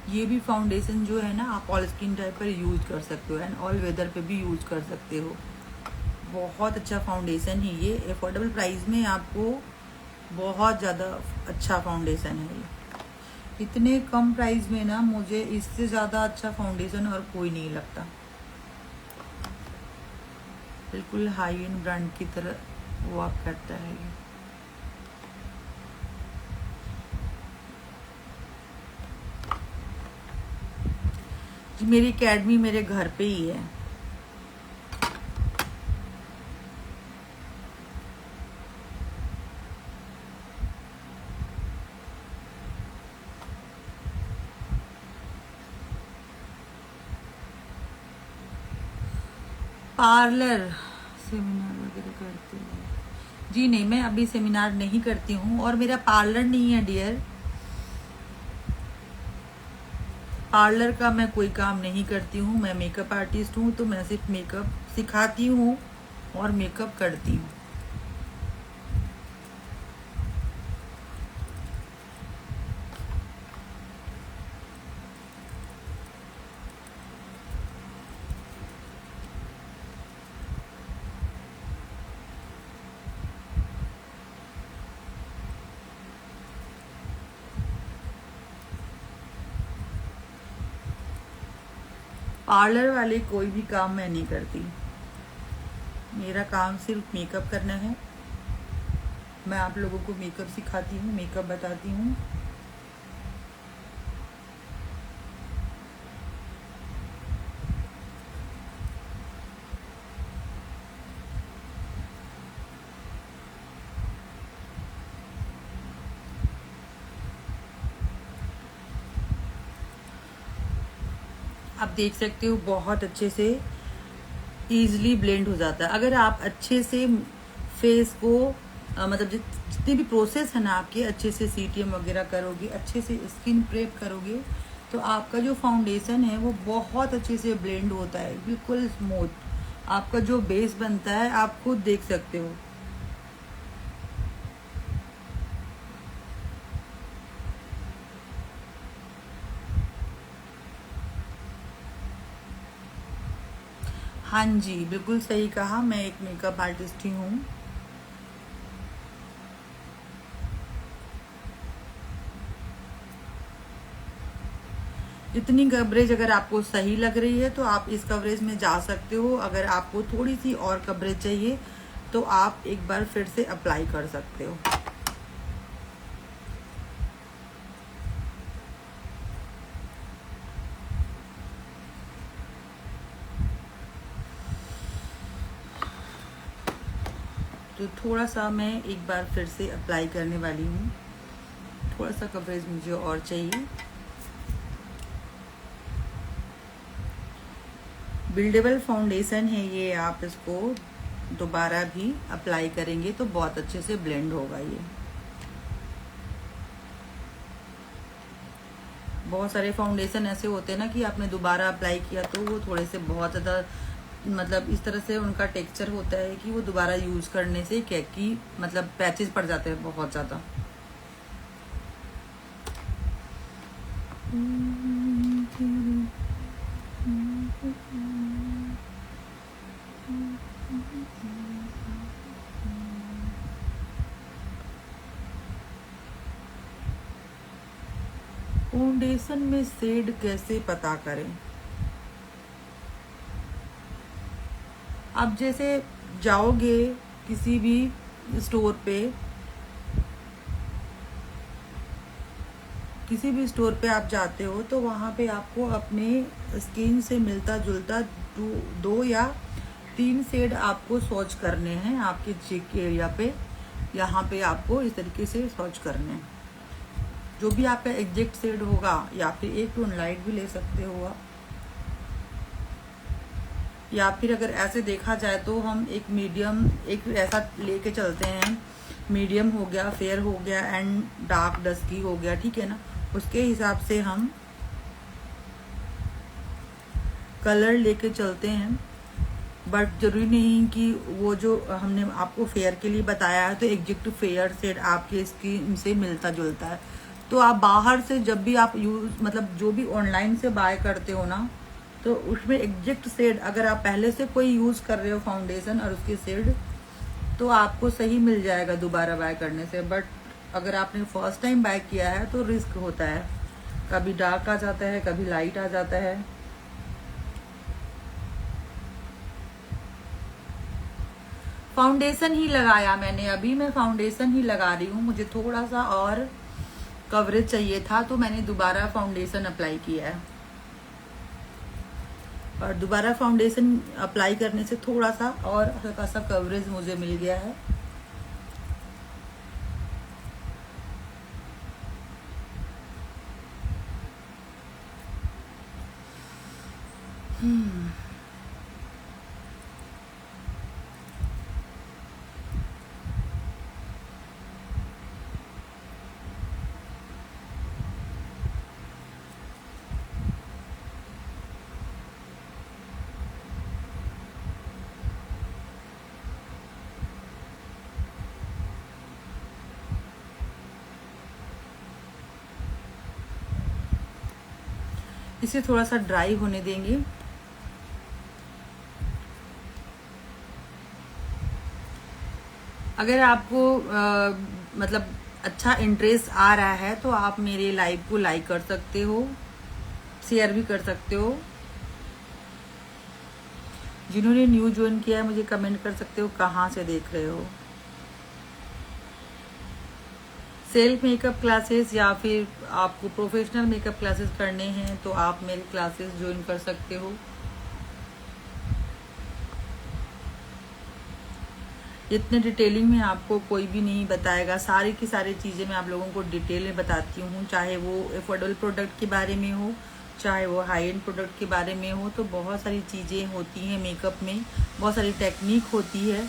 ये भी फाउंडेशन जो है ना आप ऑल स्किन टाइप पर यूज कर सकते हो एंड ऑल वेदर पे भी यूज कर सकते हो। बहुत अच्छा फाउंडेशन है ये, अफोर्डेबल प्राइस में आपको बहुत ज़्यादा अच्छा फाउंडेशन है ये। इतने कम प्राइस में ना मुझे इससे ज़्यादा अच्छा फाउंडेशन और कोई नहीं लगता। बिल्कुल हाई एंड ब्रांड की तरह वर्क करता है ये। जी मेरी एकेडमी मेरे घर पे ही है। पार्लर सेमिनार वगैरह करते हैं? जी नहीं, मैं अभी सेमिनार नहीं करती हूँ और मेरा पार्लर नहीं है डियर। पार्लर का मैं कोई काम नहीं करती हूँ। मैं मेकअप आर्टिस्ट हूँ, तो मैं सिर्फ मेकअप सिखाती हूँ और मेकअप करती हूँ। पार्लर वाले कोई भी काम मैं नहीं करती। मेरा काम सिर्फ मेकअप करना है। मैं आप लोगों को मेकअप सिखाती हूँ, मेकअप बताती हूँ। आप देख सकते हो बहुत अच्छे से ईजिली ब्लेंड हो जाता है। अगर आप अच्छे से फेस को मतलब जितने भी प्रोसेस है ना आपके, अच्छे से सीटीएम वगैरह करोगे, अच्छे से स्किन प्रेप करोगे, तो आपका जो फाउंडेशन है वो बहुत अच्छे से ब्लेंड होता है, बिल्कुल स्मूथ। आपका जो बेस बनता है आप खुद देख सकते हो। हाँ जी, बिल्कुल सही कहा, मैं एक मेकअप आर्टिस्ट ही हूँ। इतनी कवरेज अगर आपको सही लग रही है तो आप इस कवरेज में जा सकते हो। अगर आपको थोड़ी सी और कवरेज चाहिए तो आप एक बार फिर से अप्लाई कर सकते हो। तो थोड़ा सा मैं एक बार फिर से अप्लाई करने वाली हूँ। थोड़ा सा कवरेज मुझे और चाहिए। बिल्डेबल फाउंडेशन है ये, आप इसको दोबारा भी अप्लाई करेंगे तो बहुत अच्छे से ब्लेंड होगा ये। बहुत सारे फाउंडेशन ऐसे होते हैं ना कि आपने दोबारा अप्लाई किया तो वो थोड़े से बहुत ज़्यादा मतलब इस तरह से उनका टेक्सचर होता है कि वो दोबारा यूज करने से क्या कि मतलब पैचेस पड़ जाते हैं बहुत ज़्यादा। फाउंडेशन में शेड कैसे पता करें? आप जैसे जाओगे किसी भी स्टोर पे, किसी भी स्टोर पे आप जाते हो तो वहाँ पे आपको अपने स्किन से मिलता जुलता दो या तीन शेड आपको स्वॉच करने हैं आपके चेक एरिया पे। यहाँ पे आपको इस तरीके से स्वॉच करने हैं। जो भी आपका एग्जैक्ट शेड होगा, या फिर एक टोन लाइट भी ले सकते हो आप, या फिर अगर ऐसे देखा जाए तो हम एक मीडियम एक ऐसा लेके चलते हैं। मीडियम हो गया, फेयर हो गया एंड डार्क डस्की हो गया, ठीक है ना। उसके हिसाब से हम कलर लेके चलते हैं। बट जरूरी नहीं कि वो जो हमने आपको फेयर के लिए बताया है तो एग्जैक्ट फेयर शेड आपके स्किन से मिलता जुलता है। तो आप बाहर से जब भी आप यूज मतलब जो भी ऑनलाइन से बाय करते हो ना, तो उसमें एग्जैक्ट शेड अगर आप पहले से कोई यूज कर रहे हो फाउंडेशन और उसकी शेड, तो आपको सही मिल जाएगा दोबारा बाय करने से। बट अगर आपने फर्स्ट टाइम बाय किया है तो रिस्क होता है, कभी डार्क आ जाता है, कभी लाइट आ जाता है। फाउंडेशन ही लगाया मैंने, अभी मैं फाउंडेशन ही लगा रही हूँ। मुझे थोड़ा सा और कवरेज चाहिए था तो मैंने दोबारा फाउंडेशन अप्लाई किया है, और दोबारा फाउंडेशन अप्लाई करने से थोड़ा सा और हल्का सा कवरेज मुझे मिल गया है। इसे थोड़ा सा ड्राई होने देंगे। अगर आपको मतलब अच्छा इंटरेस्ट आ रहा है तो आप मेरे लाइव को लाइक कर सकते हो, शेयर भी कर सकते हो। जिन्होंने न्यू ज्वाइन किया है मुझे कमेंट कर सकते हो कहाँ से देख रहे हो। सेल्फ मेकअप क्लासेस या फिर आपको प्रोफेशनल मेकअप क्लासेस करने हैं तो आप मेरी क्लासेस ज्वाइन कर सकते हो। इतने डिटेलिंग में आपको कोई भी नहीं बताएगा, सारी की सारी चीज़ें मैं आप लोगों को डिटेल में बताती हूँ, चाहे वो अफोर्डेबल प्रोडक्ट के बारे में हो, चाहे वो हाई एंड प्रोडक्ट के बारे में हो। तो बहुत सारी चीज़ें होती हैं मेकअप में, बहुत सारी टेक्निक होती है,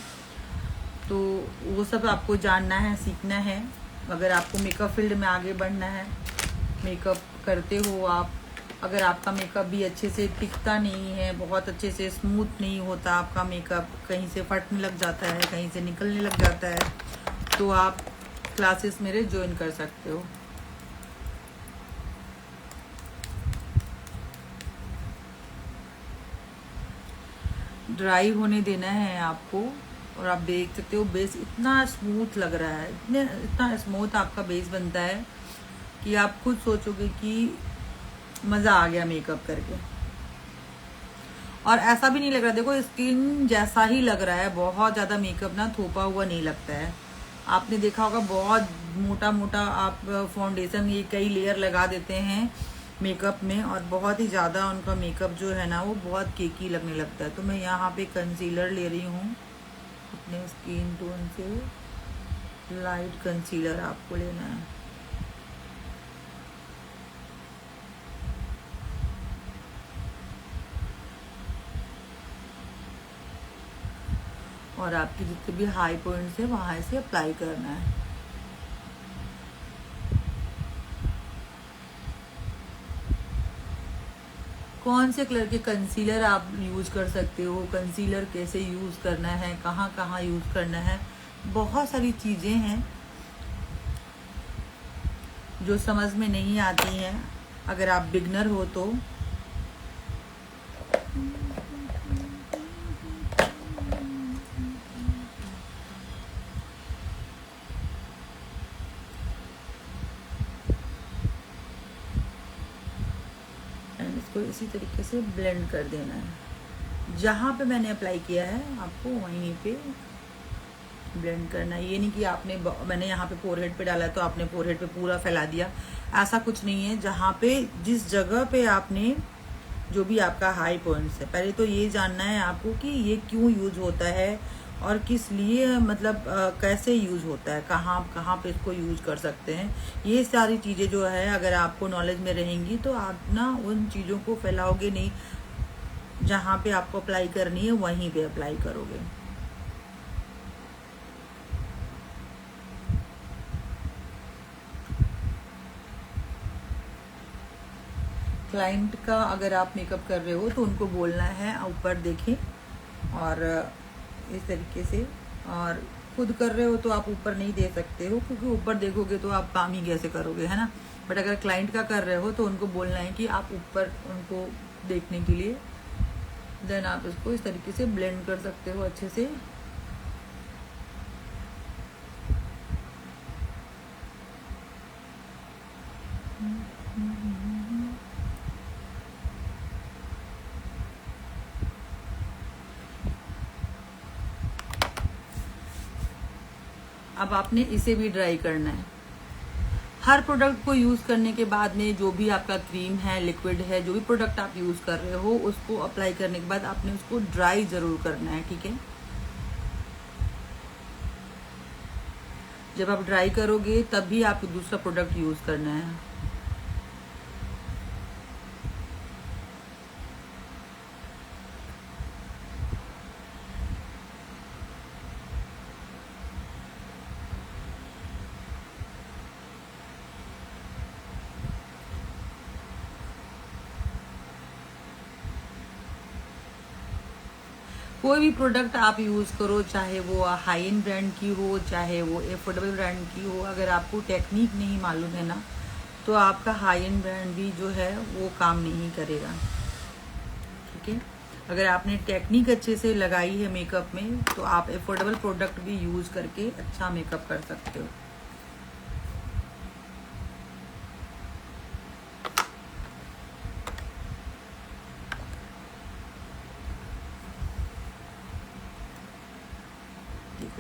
तो वो सब आपको जानना है, सीखना है। अगर आपको मेकअप फील्ड में आगे बढ़ना है, मेकअप करते हो आप, अगर आपका मेकअप भी अच्छे से टिकता नहीं है, बहुत अच्छे से स्मूथ नहीं होता आपका मेकअप, कहीं से फटने लग जाता है, कहीं से निकलने लग जाता है, तो आप क्लासेस मेरे ज्वाइन कर सकते हो। ड्राई होने देना है आपको, और आप देख सकते हो बेस इतना स्मूथ लग रहा है, इतना स्मूथ आपका बेस बनता है कि आप खुद सोचोगे कि मज़ा आ गया मेकअप करके। और ऐसा भी नहीं लग रहा, देखो स्किन जैसा ही लग रहा है, बहुत ज़्यादा मेकअप ना थोपा हुआ नहीं लगता है। आपने देखा होगा बहुत मोटा मोटा आप फाउंडेशन ये कई लेयर लगा देते हैं मेकअप में, और बहुत ही ज़्यादा उनका मेकअप जो है ना वो बहुत केकी लगने लगता है। तो मैं यहाँ पे कंसीलर ले रही हूँ अपने स्किन टोन से, लाइट कंसीलर आपको लेना है। और आपकी जितने भी हाई पॉइंट्स है वहां से अप्लाई करना है। कौन से कलर के कंसीलर आप यूज कर सकते हो, कंसीलर कैसे यूज करना है, कहाँ कहाँ यूज करना है, बहुत सारी चीजें हैं जो समझ में नहीं आती हैं अगर आप बिगनर हो तो। इसको इसी तरीके से ब्लेंड कर देना है। जहाँ पे मैंने अप्लाई किया है आपको वहीं पे ब्लेंड करना है। ये नहीं कि आपने मैंने यहाँ पे फोरहेड पे डाला है तो आपने फोरहेड पे पूरा फैला दिया, ऐसा कुछ नहीं है। जहाँ पे जिस जगह पे आपने जो भी आपका हाई पॉइंट्स है, पहले तो ये जानना है आपको कि ये क्यों यूज होता है और किस लिए, मतलब कैसे यूज होता है, कहाँ कहाँ पे इसको यूज कर सकते हैं। ये सारी चीज़ें जो है अगर आपको नॉलेज में रहेंगी तो आप ना उन चीज़ों को फैलाओगे नहीं, जहाँ पे आपको अप्लाई करनी है वहीं पे अप्लाई करोगे। क्लाइंट का अगर आप मेकअप कर रहे हो तो उनको बोलना है ऊपर देखें और इस तरीके से, और खुद कर रहे हो तो आप ऊपर नहीं दे सकते हो, क्योंकि ऊपर देखोगे तो आप काम ही कैसे करोगे, है ना। बट अगर क्लाइंट का कर रहे हो तो उनको बोलना है कि आप ऊपर उनको देखने के लिए, देन आप इसको इस तरीके से ब्लेंड कर सकते हो अच्छे से। अब आपने इसे भी ड्राई करना है। हर प्रोडक्ट को यूज़ करने के बाद में जो भी आपका क्रीम है, लिक्विड है, जो भी प्रोडक्ट आप यूज़ कर रहे हो, उसको अप्लाई करने के बाद आपने उसको ड्राई ज़रूर करना है, ठीक है। जब आप ड्राई करोगे तभी आप दूसरा प्रोडक्ट यूज़ करना है। कोई भी प्रोडक्ट आप यूज़ करो, चाहे वो हाई एंड ब्रांड की हो, चाहे वो एफोर्डेबल ब्रांड की हो, अगर आपको टेक्निक नहीं मालूम है ना, तो आपका हाई एंड ब्रांड भी जो है वो काम नहीं करेगा, ठीक है। अगर आपने टेक्निक अच्छे से लगाई है मेकअप में, तो आप एफोर्डेबल प्रोडक्ट भी यूज़ करके अच्छा मेकअप कर सकते हो।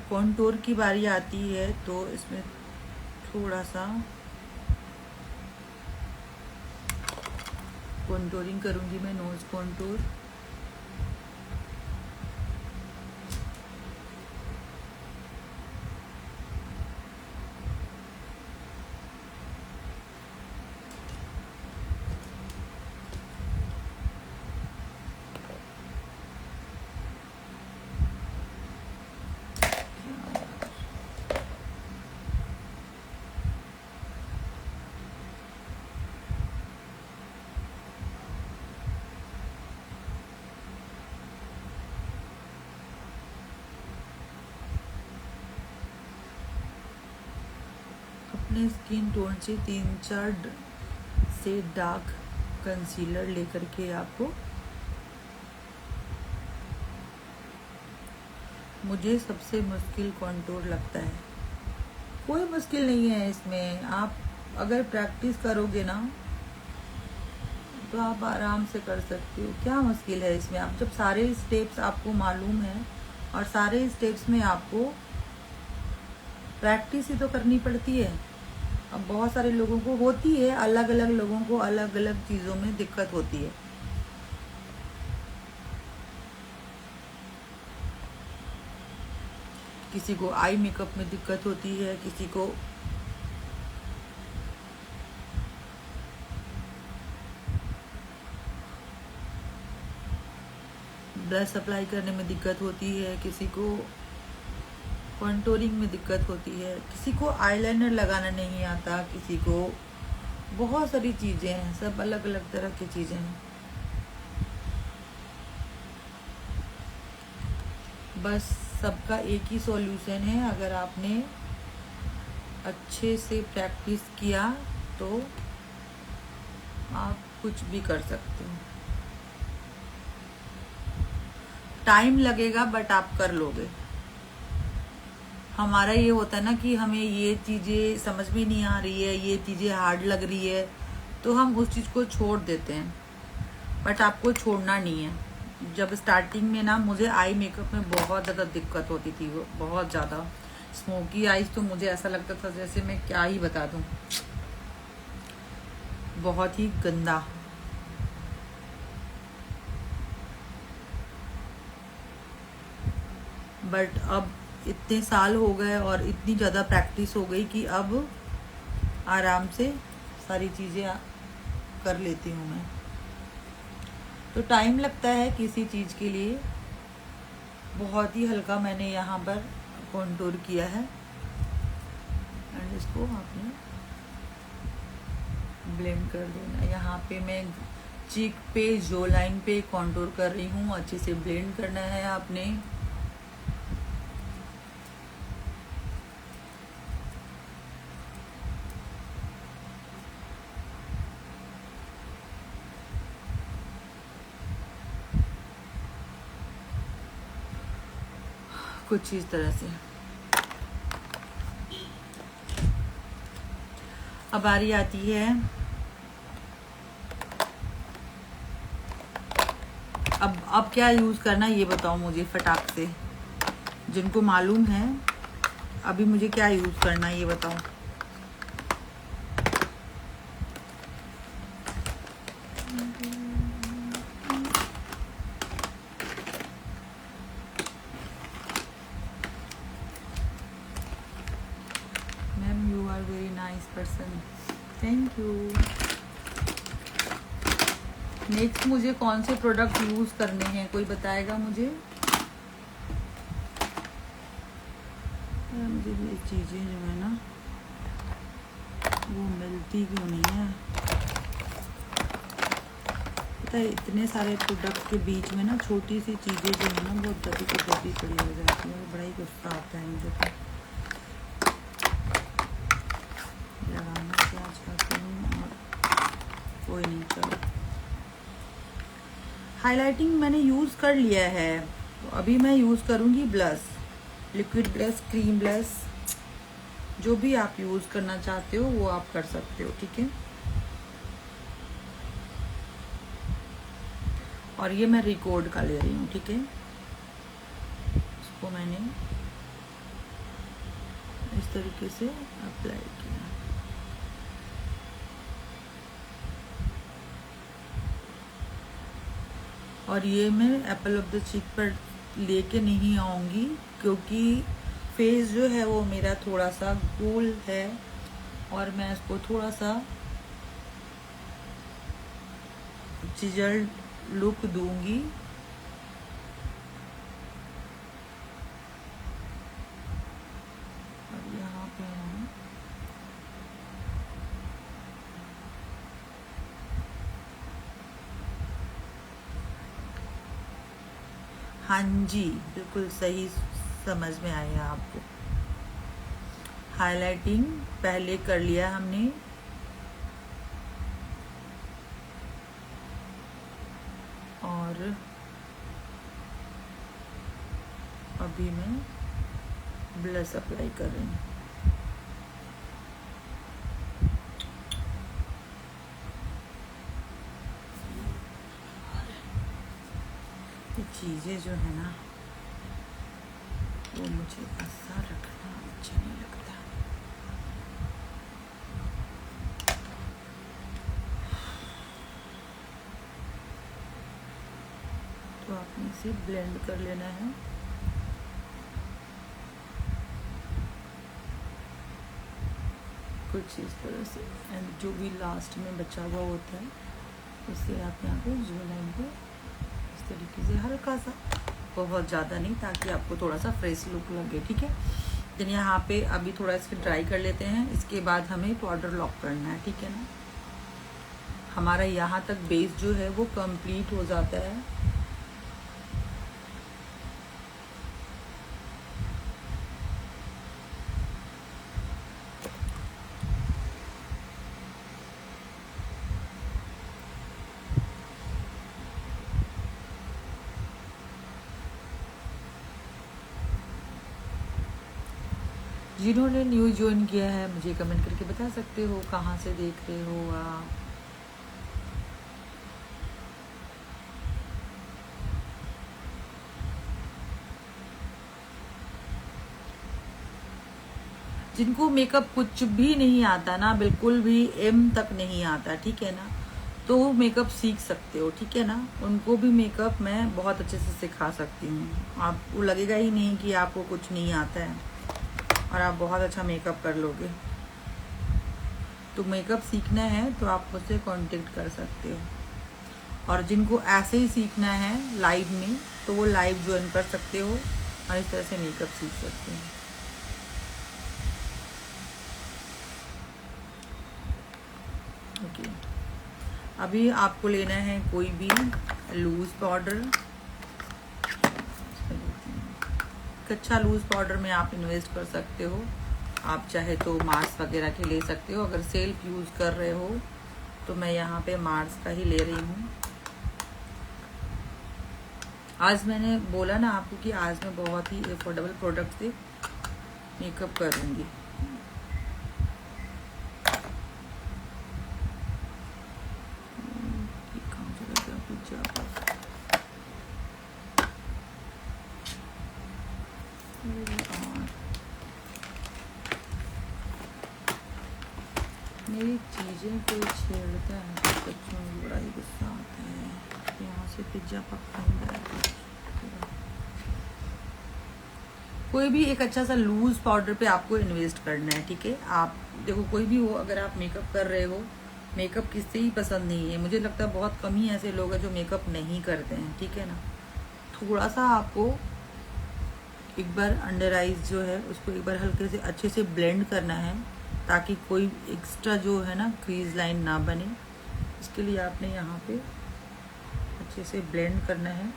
कॉन्टूर की बारी आती है तो इसमें थोड़ा सा कॉन्टूरिंग करूंगी मैं, नोज कॉन्टूर। अपने स्किन टोन से 3-4 से डार्क कंसीलर लेकर के आपको, मुझे सबसे मुश्किल कॉन्टूर लगता है। कोई मुश्किल नहीं है इसमें, आप अगर प्रैक्टिस करोगे ना तो आप आराम से कर सकते हो। क्या मुश्किल है इसमें, आप जब सारे स्टेप्स आपको मालूम है, और सारे स्टेप्स में आपको प्रैक्टिस ही तो करनी पड़ती है। अब बहुत सारे लोगों को होती है, अलग अलग लोगों को अलग अलग चीज़ों में दिक्कत होती है। किसी को आई मेकअप में दिक्कत होती है, किसी को ब्रश अप्लाई करने में दिक्कत होती है, किसी को कॉन्टूरिंग में दिक्कत होती है, किसी को आईलाइनर लगाना नहीं आता, किसी को बहुत सारी चीज़ें हैं, सब अलग अलग तरह की चीज़ें हैं। बस सबका एक ही सॉल्यूशन है, अगर आपने अच्छे से प्रैक्टिस किया तो आप कुछ भी कर सकते हो। टाइम लगेगा बट आप कर लोगे। हमारा ये होता है ना कि हमें ये चीज़ें समझ में नहीं आ रही है, ये चीज़ें हार्ड लग रही है, तो हम उस चीज़ को छोड़ देते हैं। बट आपको छोड़ना नहीं है। जब स्टार्टिंग में ना मुझे आई मेकअप में बहुत ज़्यादा दिक्कत होती थी, वो बहुत ज़्यादा स्मोकी आईज, तो मुझे ऐसा लगता था जैसे मैं क्या ही बता दूँ, बहुत ही गंदा। बट अब इतने साल हो गए और इतनी ज़्यादा प्रैक्टिस हो गई कि अब आराम से सारी चीज़ें कर लेती हूँ मैं। तो टाइम लगता है किसी चीज़ के लिए। बहुत ही हल्का मैंने यहाँ पर कॉन्टूर किया है, एंड इसको आपने ब्लेंड कर देना। यहाँ पे मैं चीक पे, जो लाइन पे कॉन्टूर कर रही हूँ, अच्छे से ब्लेंड करना है आपने। कुछ इस तरह से। अब बारी आती है, अब क्या यूज करना ये बताओ मुझे फटाक से, जिनको मालूम है अभी मुझे क्या यूज करना है ये बताओ। Ma'am you are very nice person, thank you. Next मुझे कौन से प्रोडक्ट यूज करने हैं, कोई बताएगा मुझे? मुझे ये चीजें जो है ना वो मिलती क्यों नहीं है पता है। इतने सारे प्रोडक्ट के बीच में ना छोटी सी चीजें जो है ना बहुत दबी की दबी पड़ी हो जाती है, बड़ा ही गुस्सा आता है मुझे। तो लगाना क्या चाहती हूँ और कोई नहीं, चलो। हाइलाइटिंग मैंने यूज़ कर लिया है, तो अभी मैं यूज़ करूँगी blush, liquid blush, cream blush, जो भी आप यूज़ करना चाहते हो वो आप कर सकते हो, ठीक है। और ये मैं रिकॉर्ड का ले रही हूँ, ठीक है। इसको मैंने इस तरीके से अप्लाई किया। और ये मैं एप्पल ऑफ द चीक पर लेके नहीं आऊँगी क्योंकि फेस जो है वो मेरा थोड़ा सा गोल है और मैं इसको थोड़ा सा चिजल्ड लुक दूंगी। और यहाँ पे हम हाँ जी, बिल्कुल सही समझ में आया आपको। हाइलाइटिंग पहले कर लिया हमने, और अभी मैं ब्लश अप्लाई कर रही हूँ। ये चीज़ें जो है ना वो मुझे ऐसा रखना अच्छा नहीं लगता। तो आपने इसे ब्लेंड कर लेना है। कुछ इस तरह से, एंड जो भी लास्ट में बचा हुआ होता है उसे आप यहाँ पे जो लाइन पे इस तरीके से हल्का सा, बहुत ज़्यादा नहीं, ताकि आपको थोड़ा सा फ्रेश लुक लगे, ठीक है। देन यहाँ पे अभी थोड़ा इसके ड्राई कर लेते हैं, इसके बाद हमें पाउडर लॉक करना है, ठीक है ना। हमारा यहाँ तक बेस जो है वो कंप्लीट हो जाता है। जिन्होंने न्यू ज्वाइन किया है मुझे कमेंट करके बता सकते हो कहाँ से देख रहे हो आप। जिनको मेकअप कुछ भी नहीं आता ना, बिल्कुल भी एम तक नहीं आता, ठीक है ना, तो वो मेकअप सीख सकते हो, ठीक है ना। उनको भी मेकअप मैं बहुत अच्छे से सिखा सकती हूँ। आपको लगेगा ही नहीं कि आपको कुछ नहीं आता है और आप बहुत अच्छा मेकअप कर लोगे। तो मेकअप सीखना है तो आप मुझसे कांटेक्ट कर सकते हो। और जिनको ऐसे ही सीखना है लाइव में, तो वो लाइव ज्वाइन कर सकते हो और इस तरह से मेकअप सीख सकते हो। ओके, अभी आपको लेना है कोई भी लूज पाउडर। अच्छा लूज पाउडर में आप इन्वेस्ट कर सकते हो। आप चाहे तो मार्स वगैरह के ले सकते हो। अगर सेल्फ यूज कर रहे हो तो मैं यहाँ पे मार्स का ही ले रही हूँ। आज मैंने बोला ना आपको कि आज मैं बहुत ही अफोर्डेबल प्रोडक्ट से मेकअप करूँगी। मेरी चीज़ें कोई छेड़ता है तो सच में बड़ा ही गुस्सा आता है। यहाँ से पिज्जा पकाऊंगा। कोई भी एक अच्छा सा लूज पाउडर पे आपको इन्वेस्ट करना है, ठीक है। आप देखो कोई भी हो, अगर आप मेकअप कर रहे हो, मेकअप किससे ही पसंद नहीं है। मुझे लगता है बहुत कम ही ऐसे लोग हैं जो मेकअप नहीं करते हैं, ठीक है ना। थोड़ा सा आपको एक बार अंडर आइज जो है उसको एक बार हल्के से अच्छे से ब्लेंड करना है, ताकि कोई एक्स्ट्रा जो है ना क्रीज लाइन ना बने। इसके लिए आपने यहाँ पे अच्छे से ब्लेंड करना है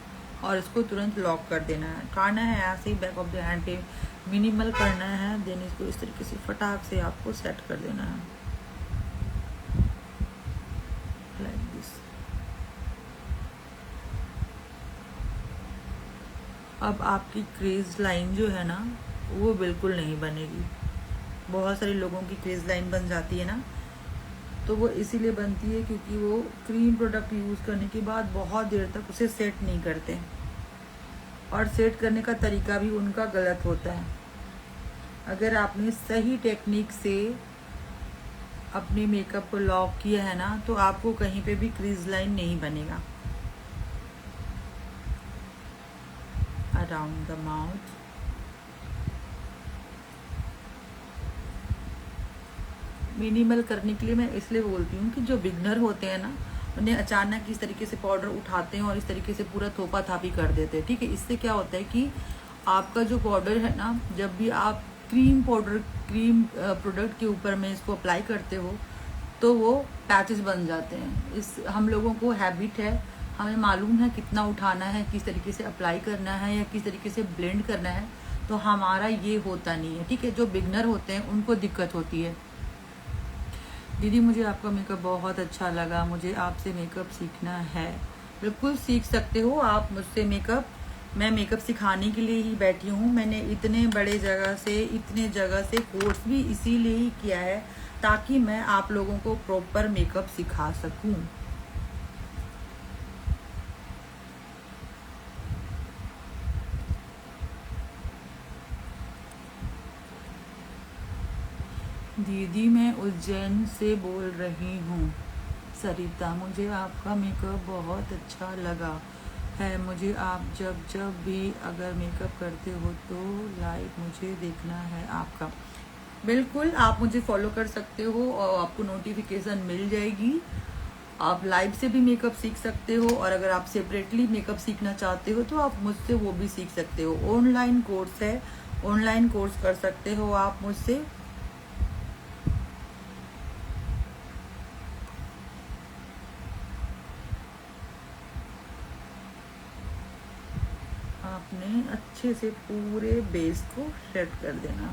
और इसको तुरंत लॉक कर देना है। करना है ऐसे ही बैक ऑफ द हैंड पे मिनिमल करना है, देन इसको इस तरीके से फटाक से आपको सेट कर देना है लाइक दिस। अब आपकी क्रीज लाइन जो है ना वो बिल्कुल नहीं बनेगी। बहुत सारे लोगों की क्रीज लाइन बन जाती है ना, तो वो इसीलिए बनती है क्योंकि वो क्रीम प्रोडक्ट यूज़ करने के बाद बहुत देर तक उसे सेट नहीं करते, और सेट करने का तरीका भी उनका गलत होता है। अगर आपने सही टेक्निक से अपने मेकअप को लॉक किया है ना, तो आपको कहीं पे भी क्रीज लाइन नहीं बनेगा। अराउंड द माउथ, मिनिमल करने के लिए मैं इसलिए बोलती हूँ कि जो बिगनर होते हैं ना, उन्हें अचानक इस तरीके से पाउडर उठाते हैं और इस तरीके से पूरा थोपा थापी कर देते हैं, ठीक है। इससे क्या होता है कि आपका जो पाउडर है ना, जब भी आप क्रीम प्रोडक्ट के ऊपर में इसको अप्लाई करते हो तो वो पैचेस बन जाते हैं। इस हम लोगों को हैबिट है, हमें मालूम है कितना उठाना है, किस तरीके से अप्लाई करना है या किस तरीके से ब्लेंड करना है, तो हमारा ये होता नहीं है, ठीक है। जो बिगनर होते हैं उनको दिक्कत होती है। दीदी मुझे आपका मेकअप बहुत अच्छा लगा, मुझे आपसे मेकअप सीखना है। बिल्कुल सीख सकते हो आप मुझसे मेकअप। मैं मेकअप सिखाने के लिए ही बैठी हूँ। मैंने इतने जगह से कोर्स भी इसीलिए ही किया है ताकि मैं आप लोगों को प्रॉपर मेकअप सिखा सकूं। दीदी मैं उज्जैन से बोल रही हूँ सरिता, मुझे आपका मेकअप बहुत अच्छा लगा है। मुझे आप जब भी अगर मेकअप करते हो तो लाइव मुझे देखना है आपका। बिल्कुल आप मुझे फॉलो कर सकते हो और आपको नोटिफिकेशन मिल जाएगी। आप लाइव से भी मेकअप सीख सकते हो, और अगर आप सेपरेटली मेकअप सीखना चाहते हो तो आप मुझसे वो भी सीख सकते हो। ऑनलाइन कोर्स है, ऑनलाइन कोर्स कर सकते हो आप मुझसे। आपने अच्छे से पूरे बेस को सेट कर देना।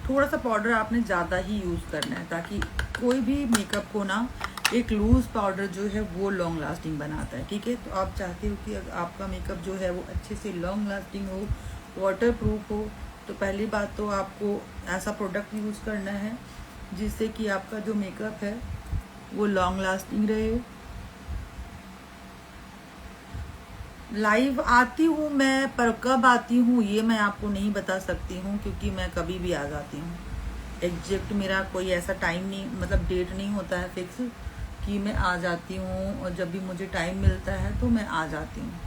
थोड़ा सा पाउडर आपने ज़्यादा ही यूज़ करना है, ताकि कोई भी मेकअप को ना एक लूज पाउडर जो है वो लॉन्ग लास्टिंग बनाता है, ठीक है। तो आप चाहते हो कि आपका मेकअप जो है वो अच्छे से लॉन्ग लास्टिंग हो, वाटर प्रूफ हो, तो पहली बात तो आपको ऐसा प्रोडक्ट यूज़ करना है जिससे कि आपका जो मेकअप है वो लॉन्ग लास्टिंग रहे। लाइव आती हूँ मैं, पर कब आती हूँ ये मैं आपको नहीं बता सकती हूँ, क्योंकि मैं कभी भी आ जाती हूँ। एग्जैक्ट मेरा कोई ऐसा टाइम नहीं, मतलब डेट नहीं होता है फिक्स कि मैं आ जाती हूँ, और जब भी मुझे टाइम मिलता है तो मैं आ जाती हूँ।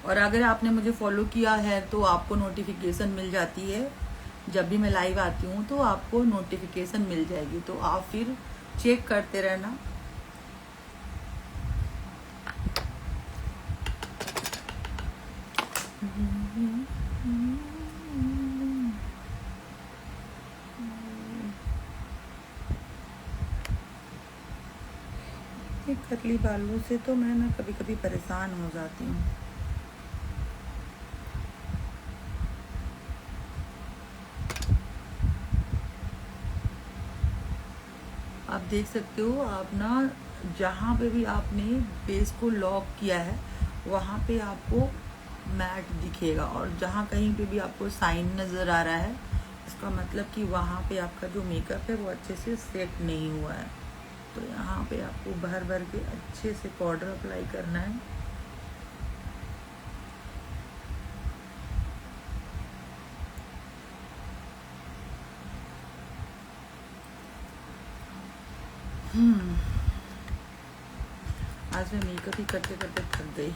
और अगर आपने मुझे फॉलो किया है तो आपको नोटिफिकेशन मिल जाती है। जब भी मैं लाइव आती हूँ तो आपको नोटिफिकेशन मिल जाएगी, तो आप फिर चेक करते रहना। कर्ली बालों से तो मैं ना कभी कभी परेशान हो जाती हूँ। देख सकते हो आप ना, जहाँ पे भी आपने बेस को लॉक किया है वहाँ पे आपको मैट दिखेगा, और जहाँ कहीं पे भी आपको साइन नज़र आ रहा है इसका मतलब कि वहाँ पे आपका जो मेकअप है वो अच्छे से सेट नहीं हुआ है। तो यहाँ पे आपको भर भर के अच्छे से पाउडर अप्लाई करना है। आज मैं मेकअप ही करते करते थक गई।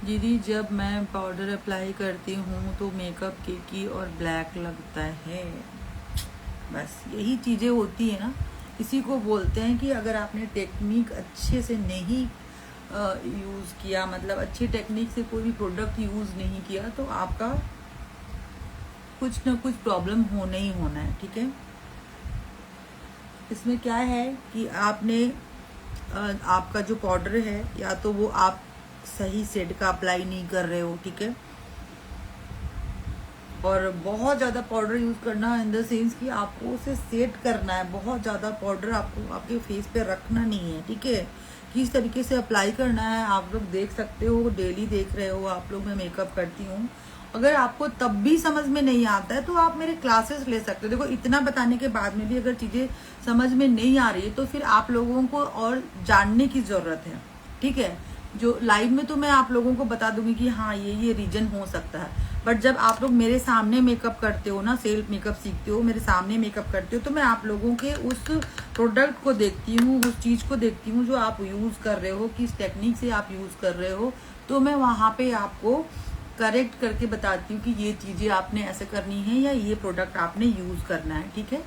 दीदी जब मैं पाउडर अप्लाई करती हूँ तो मेकअप केकी और ब्लैक लगता है। बस यही चीज़ें होती है ना, इसी को बोलते हैं कि अगर आपने टेक्निक अच्छे से नहीं यूज़ किया, मतलब अच्छी टेक्निक से कोई भी प्रोडक्ट यूज़ नहीं किया तो आपका कुछ ना कुछ प्रॉब्लम होना ही होना है। ठीक है, इसमें क्या है कि आपने आपका जो पाउडर है या तो वो आप सही शेड का अप्लाई नहीं कर रहे हो। ठीक है, और बहुत ज़्यादा पाउडर यूज़ करना इन द सेंस कि आपको उसे सेट करना है। बहुत ज़्यादा पाउडर आपको आपके फेस पे रखना नहीं है। ठीक है, किस तरीके से अप्लाई करना है आप लोग देख सकते हो, डेली देख रहे हो आप लोग, मैं मेकअप करती हूँ। अगर आपको तब भी समझ में नहीं आता है तो आप मेरे क्लासेस ले सकते हो। देखो इतना बताने के बाद में भी अगर चीज़ें समझ में नहीं आ रही है तो फिर आप लोगों को और जानने की ज़रूरत है। ठीक है, जो लाइव में तो मैं आप लोगों को बता दूंगी कि हाँ ये रीजन हो सकता है, बट जब आप लोग मेरे सामने मेकअप करते हो ना, सेल्फ मेकअप सीखते हो, मेरे सामने मेकअप करते हो, तो मैं आप लोगों के उस प्रोडक्ट को देखती हूँ, उस चीज़ को देखती हूँ जो आप यूज़ कर रहे हो, किस टेक्निक से आप यूज़ कर रहे हो, तो मैं वहाँ पे आपको करेक्ट करके बताती हूँ कि ये चीज़ें आपने ऐसे करनी है या ये प्रोडक्ट आपने यूज़ करना है। ठीक है,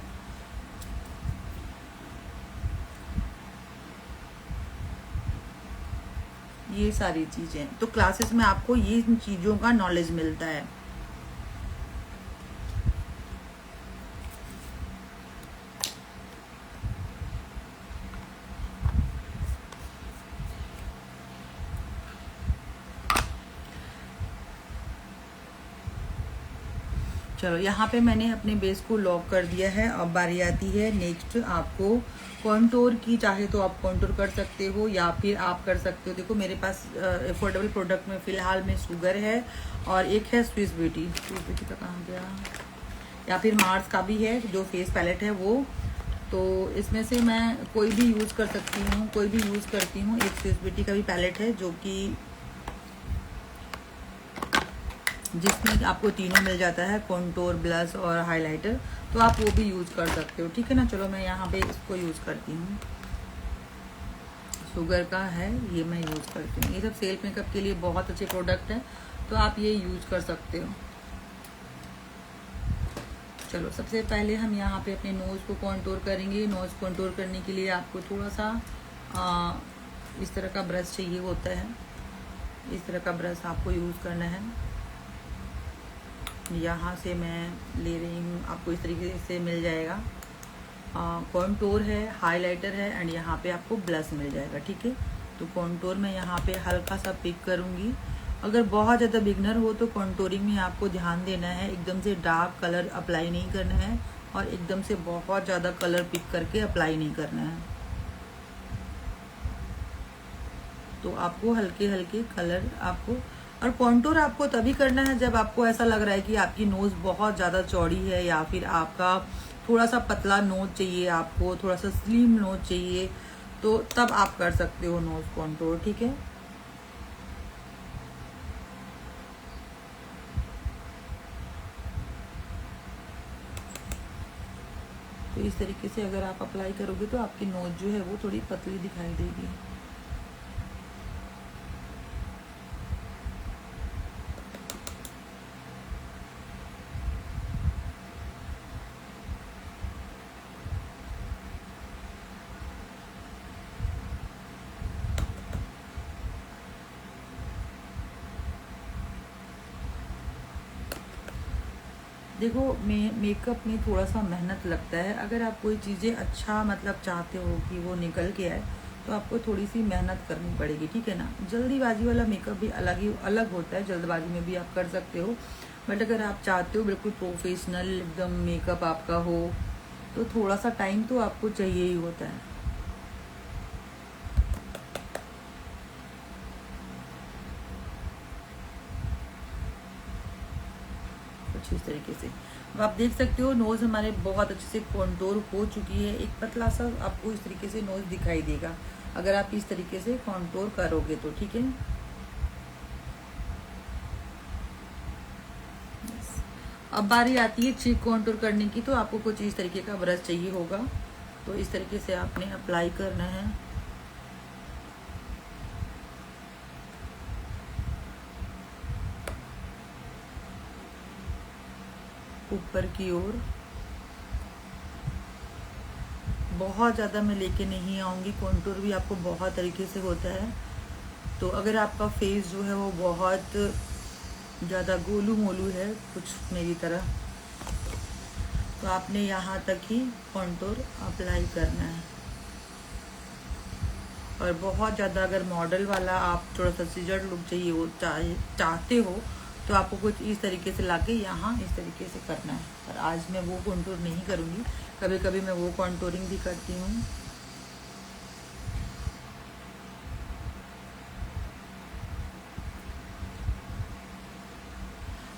ये सारी चीज़ें तो क्लासेस में आपको ये चीज़ों का नॉलेज मिलता है। चलो यहाँ पे मैंने अपने बेस को लॉक कर दिया है। अब बारी आती है नेक्स्ट आपको कॉन्टोर की। चाहे तो आप कॉन्टोर कर सकते हो या फिर आप कर सकते हो, देखो मेरे पास अफोर्डेबल प्रोडक्ट में फ़िलहाल में शुगर है और एक है स्विस ब्यूटी। स्विस ब्यूटी का कहाँ गया, या फिर मार्स का भी है जो फेस पैलेट है वो। तो इसमें से मैं कोई भी यूज़ कर सकती हूँ, कोई भी यूज़ करती हूँ। एक स्विस ब्यूटी का भी पैलेट है जो कि जिसमें आपको तीनों मिल जाता है, कॉन्टोर, ब्लश और हाइलाइटर, तो आप वो भी यूज़ कर सकते हो। ठीक है ना, चलो मैं यहाँ पे इसको यूज़ करती हूँ। शुगर का है, ये मैं यूज़ करती हूँ। ये सब सेल्फ मेकअप के लिए बहुत अच्छे प्रोडक्ट है, तो आप ये यूज़ कर सकते हो। चलो सबसे पहले हम यहाँ पे अपने नोज़ को कॉन्टोर करेंगे। नोज़ कॉन्टोर करने के लिए आपको थोड़ा सा इस तरह का ब्रश चाहिए होता है। इस तरह का ब्रश आपको यूज़ करना है। यहाँ से मैं ले रही हूँ, आपको इस तरीके से मिल जाएगा। कॉन्टोर है, हाइलाइटर है एंड यहाँ पे आपको ब्लश मिल जाएगा। ठीक है, तो कॉन्टोर में यहाँ पे हल्का सा पिक करूँगी। अगर बहुत ज़्यादा बिगनर हो तो कॉन्टोरिंग में आपको ध्यान देना है, एकदम से डार्क कलर अप्लाई नहीं करना है और एकदम से बहुत ज़्यादा कलर पिक करके अप्लाई नहीं करना है। तो आपको हल्के हल्के कलर आपको, और कॉन्टूर आपको तभी करना है जब आपको ऐसा लग रहा है कि आपकी नोज़ बहुत ज़्यादा चौड़ी है या फिर आपका थोड़ा सा पतला नोज चाहिए, आपको थोड़ा सा स्लिम नोज चाहिए, तो तब आप कर सकते हो नोज़ कॉन्टूर। ठीक है, तो इस तरीके से अगर आप अप्लाई करोगे तो आपकी नोज़ जो है वो थोड़ी पतली दिखाई देगी। देखो मेकअप में थोड़ा सा मेहनत लगता है। अगर आप कोई चीज़ें अच्छा मतलब चाहते हो कि वो निकल के आए तो आपको थोड़ी सी मेहनत करनी पड़ेगी, ठीक है ना। जल्दीबाजी वाला मेकअप भी अलग होता है, जल्दबाजी में भी आप कर सकते हो, बट अगर आप चाहते हो बिल्कुल प्रोफेशनल एकदम मेकअप आपका हो तो थोड़ा सा टाइम तो आपको चाहिए ही होता है। कुछ इस तरीके से अब आप देख सकते हो नोज़ हमारे बहुत अच्छे से कॉन्टोर हो चुकी है। एक पतला सा आपको इस तरीके से नोज़ दिखाई देगा अगर आप इस तरीके से कॉन्टोर करोगे तो, ठीक है। अब बारी आती है चीक कॉन्टूर करने की, तो आपको कुछ इस तरीके का ब्रश चाहिए होगा, तो इस तरीके से आपने अप्लाई करना है। ऊपर की ओर बहुत ज़्यादा मैं लेके नहीं आऊँगी, कॉन्टूर भी आपको बहुत तरीके से होता है। तो अगर आपका फेस जो है वो बहुत ज़्यादा गोलू मोलू है कुछ मेरी तरह, तो आपने यहाँ तक ही कॉन्टूर अप्लाई करना है। और बहुत ज़्यादा अगर मॉडल वाला आप थोड़ा सा सीजर्ड लुक चाहिए वो चाहते हो तो आपको कुछ इस तरीके से लाके यहाँ इस तरीके से करना है। पर आज मैं वो कॉन्टूर नहीं करूँगी, कभी कभी मैं वो कॉन्टूरिंग भी करती हूँ।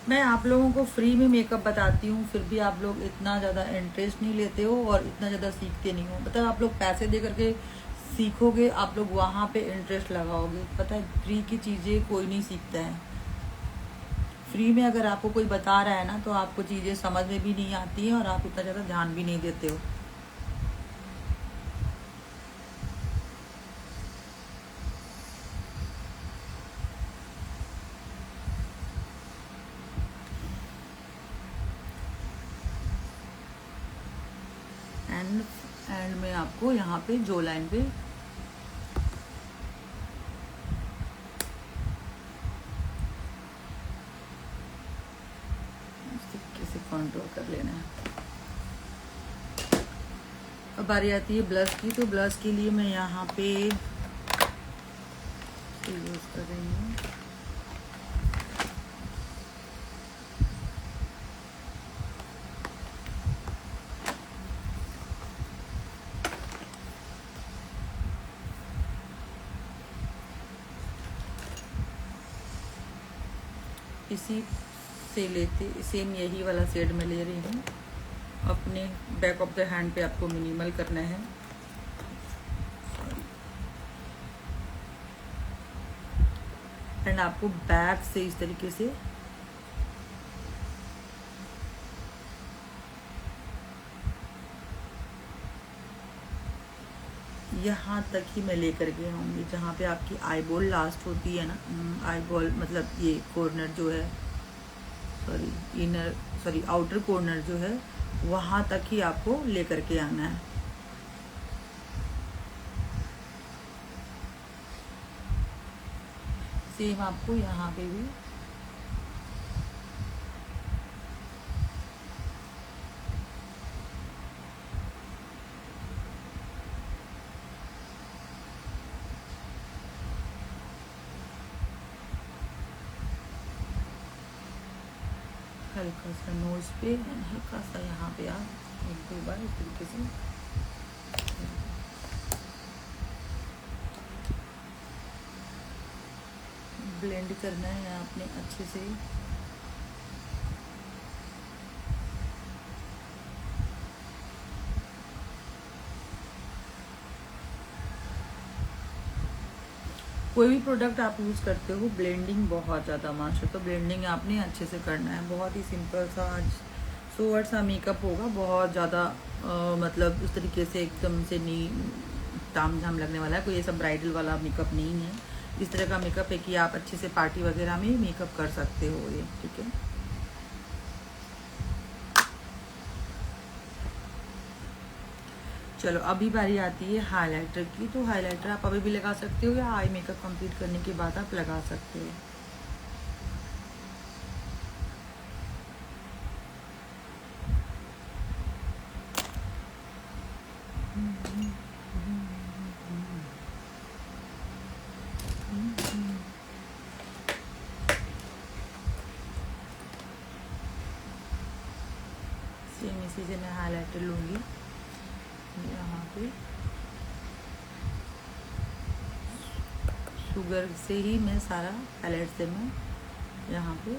मैं आप लोगों को फ्री में मेकअप बताती हूँ, फिर भी आप लोग इतना ज़्यादा इंटरेस्ट नहीं लेते हो और इतना ज़्यादा सीखते नहीं हो। मतलब आप लोग पैसे दे करके सीखोगे, आप लोग वहाँ पे इंटरेस्ट लगाओगे। पता है फ्री की चीज़ें कोई नहीं सीखता है। फ्री में अगर आपको कोई बता रहा है ना तो आपको चीज़ें समझ में भी नहीं आती हैं और आप इतना ज़्यादा ध्यान भी नहीं देते हो। एंड में आपको यहाँ पे जो लाइन पे कैसे कॉन्ट्रोल कर लेना है। अब बारी आती है ब्लश की, तो ब्लश के लिए मैं यहाँ पे यूज कर रही हूँ इसी से लेते सेम यही वाला शेड में ले रही हूँ। अपने बैक ऑफ द हैंड पे आपको मिनिमल करना है। एंड आपको बैक से इस तरीके से यहाँ तक ही मैं लेकर के आऊँगी जहाँ पे आपकी आईबॉल लास्ट होती है ना, आईबॉल मतलब ये कॉर्नर जो है, सॉरी आउटर कॉर्नर जो है वहाँ तक ही आपको लेकर के आना है। सेम आपको यहाँ पे भी हल्का सा नोज पे एंड हल्का सा यहाँ पे आप एक दो बार इस तरीके से ब्लेंड करना है आपने अच्छे से। कोई भी प्रोडक्ट आप यूज़ करते हो ब्लेंडिंग बहुत ज़्यादा मस्ट है, तो ब्लेंडिंग आपने अच्छे से करना है। बहुत ही सिंपल सा आज सोवर सा मेकअप होगा, बहुत ज़्यादा मतलब उस तरीके से एकदम से नहीं ताम झाम लगने वाला है। कोई ऐसा ब्राइडल वाला मेकअप नहीं है, इस तरह का मेकअप है कि आप अच्छे से पार्टी वगैरह में मेकअप कर सकते हो ये, ठीक है। चलो अभी बारी आती है हाइलाइटर की, तो हाइलाइटर आप अभी भी लगा सकते हो या आई मेकअप कंप्लीट करने के बाद आप लगा सकते हो। सेम इसी से मैं हाइलाइटर लूँगी यहाँ पे। शुगर से ही मैं सारा हाईलाइट से मैं यहाँ पे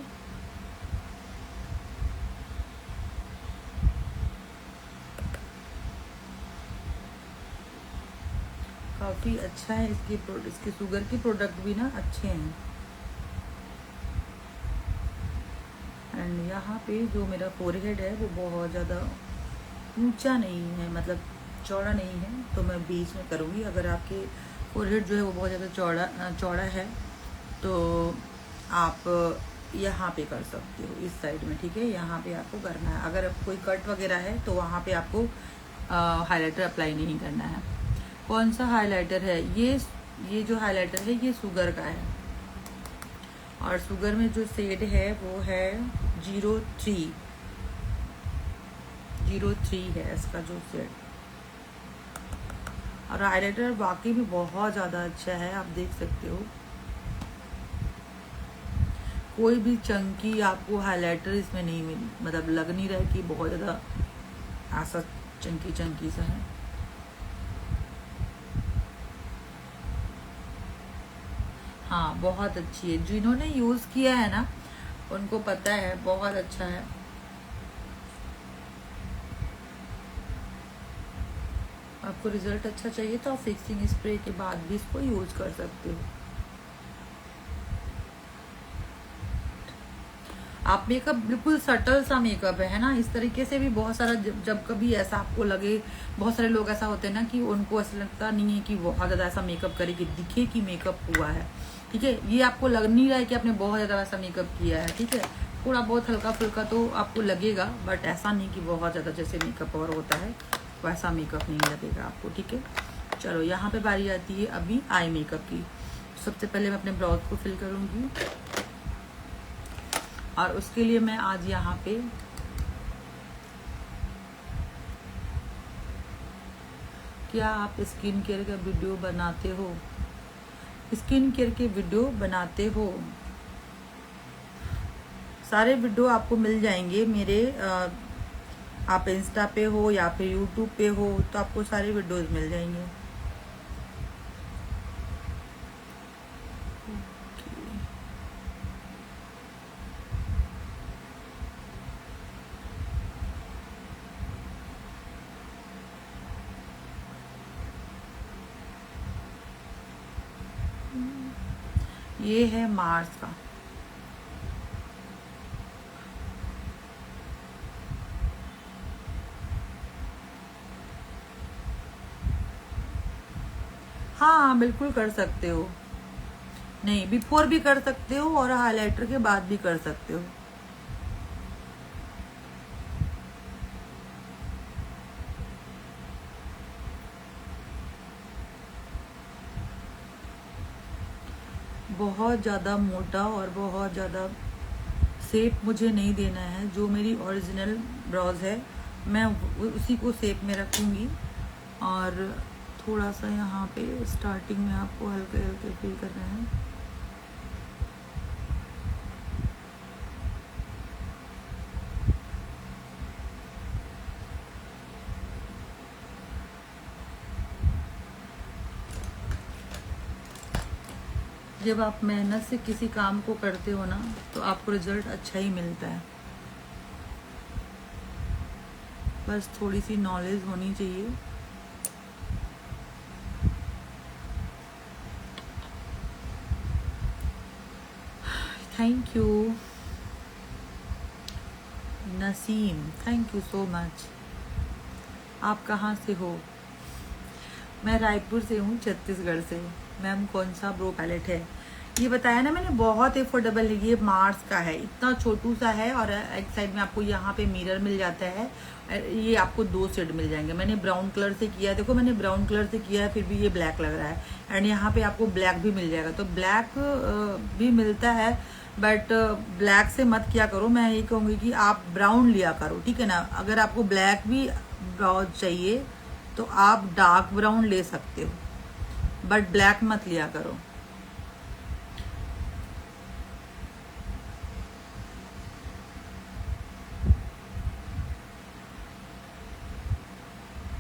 काफ़ी अच्छा है। इसके शुगर के प्रोडक्ट भी ना अच्छे हैं। एंड यहाँ पे जो मेरा फोरहेड है वो बहुत ज़्यादा ऊंचा नहीं है, मतलब चौड़ा नहीं है, तो मैं बीच में करूँगी। अगर आपके फोरहेड जो है वो बहुत ज़्यादा चौड़ा है तो आप यहाँ पे कर सकते हो, इस साइड में, ठीक है। यहाँ पे आपको करना है। अगर कोई कट वगैरह है तो वहाँ पे आपको हाइलाइटर अप्लाई नहीं करना है। कौन सा हाइलाइटर है ये जो हाइलाइटर है ये शुगर का है, और शुगर में जो शेड है वो है 03 है इसका जो शेड। और हाइलाइटर वाकई में बहुत ज़्यादा अच्छा है, आप देख सकते हो। कोई भी चंकी आपको हाइलाइटर इसमें नहीं मिली, मतलब लग नहीं रहा है कि बहुत ज़्यादा ऐसा चंकी सा है। हाँ, बहुत अच्छी है। जिन्होंने यूज़ किया है ना उनको पता है, बहुत अच्छा है। आपको रिजल्ट अच्छा चाहिए तो आप फिक्सिंग स्प्रे के बाद भी इसको यूज कर सकते हो। आप मेकअप बिल्कुल सटल सा मेकअप है ना, इस तरीके से भी बहुत सारा जब कभी ऐसा आपको लगे, बहुत सारे लोग ऐसा होते हैं ना कि उनको ऐसा लगता नहीं है कि बहुत ज़्यादा ऐसा मेकअप करे कि दिखे कि मेकअप हुआ है, ठीक है। ये आपको लग नहीं रहा है कि आपने बहुत ज़्यादा ऐसा मेकअप किया है, ठीक है। थोड़ा बहुत हल्का फुल्का तो आपको लगेगा, बट ऐसा नहीं कि बहुत ज़्यादा जैसे मेकअप और होता है वैसा मेकअप नहीं लगेगा आपको, ठीक है। चलो यहाँ पे बारी आती है अभी आई मेकअप की। सबसे पहले मैं अपने ब्राउज को फिल करूँगी, और उसके लिए मैं आज यहाँ पे क्या आप स्किन केयर का वीडियो बनाते हो? स्किन केयर के वीडियो बनाते हो? सारे वीडियो आपको मिल जाएंगे मेरे आप इंस्टा पे हो या फिर यूट्यूब पे हो तो आपको सारे वीडियोस मिल जाएंगे। ये है मार्स का। हाँ बिल्कुल कर सकते हो, नहीं बिफोर भी कर सकते हो और हाइलाइटर के बाद भी कर सकते हो। बहुत ज़्यादा मोटा और बहुत ज़्यादा शेप मुझे नहीं देना है। जो मेरी ओरिजिनल ब्राउज है मैं उसी को शेप में रखूँगी, और थोड़ा सा यहाँ पे स्टार्टिंग में आपको हल्के हल्के फील करना है। जब आप मेहनत से किसी काम को करते हो ना तो आपको रिजल्ट अच्छा ही मिलता है। बस थोड़ी सी नॉलेज होनी चाहिए। Thank you Naseem, thank you so much. आप कहाँ से हो? मैं रायपुर से हूँ, छत्तीसगढ़ से। मैम कौन सा ब्रो पैलेट है? ये बताया ना मैंने, बहुत अफोर्डेबल है। ये मार्स का है, इतना छोटू सा है, और एक साइड में आपको यहाँ पे मिरर मिल जाता है। ये आपको 2 शेड मिल जाएंगे। मैंने ब्राउन कलर से किया है, देखो मैंने ब्राउन कलर से किया है, फिर भी ये ब्लैक लग रहा है। एंड यहाँ पे आपको ब्लैक भी मिल जाएगा, तो ब्लैक भी मिलता है, बट ब्लैक से मत किया करो। मैं यही कहूँगी कि आप ब्राउन लिया करो, ठीक है ना। अगर आपको ब्लैक भी ब्राउज चाहिए तो आप डार्क ब्राउन ले सकते हो, बट ब्लैक मत लिया करो।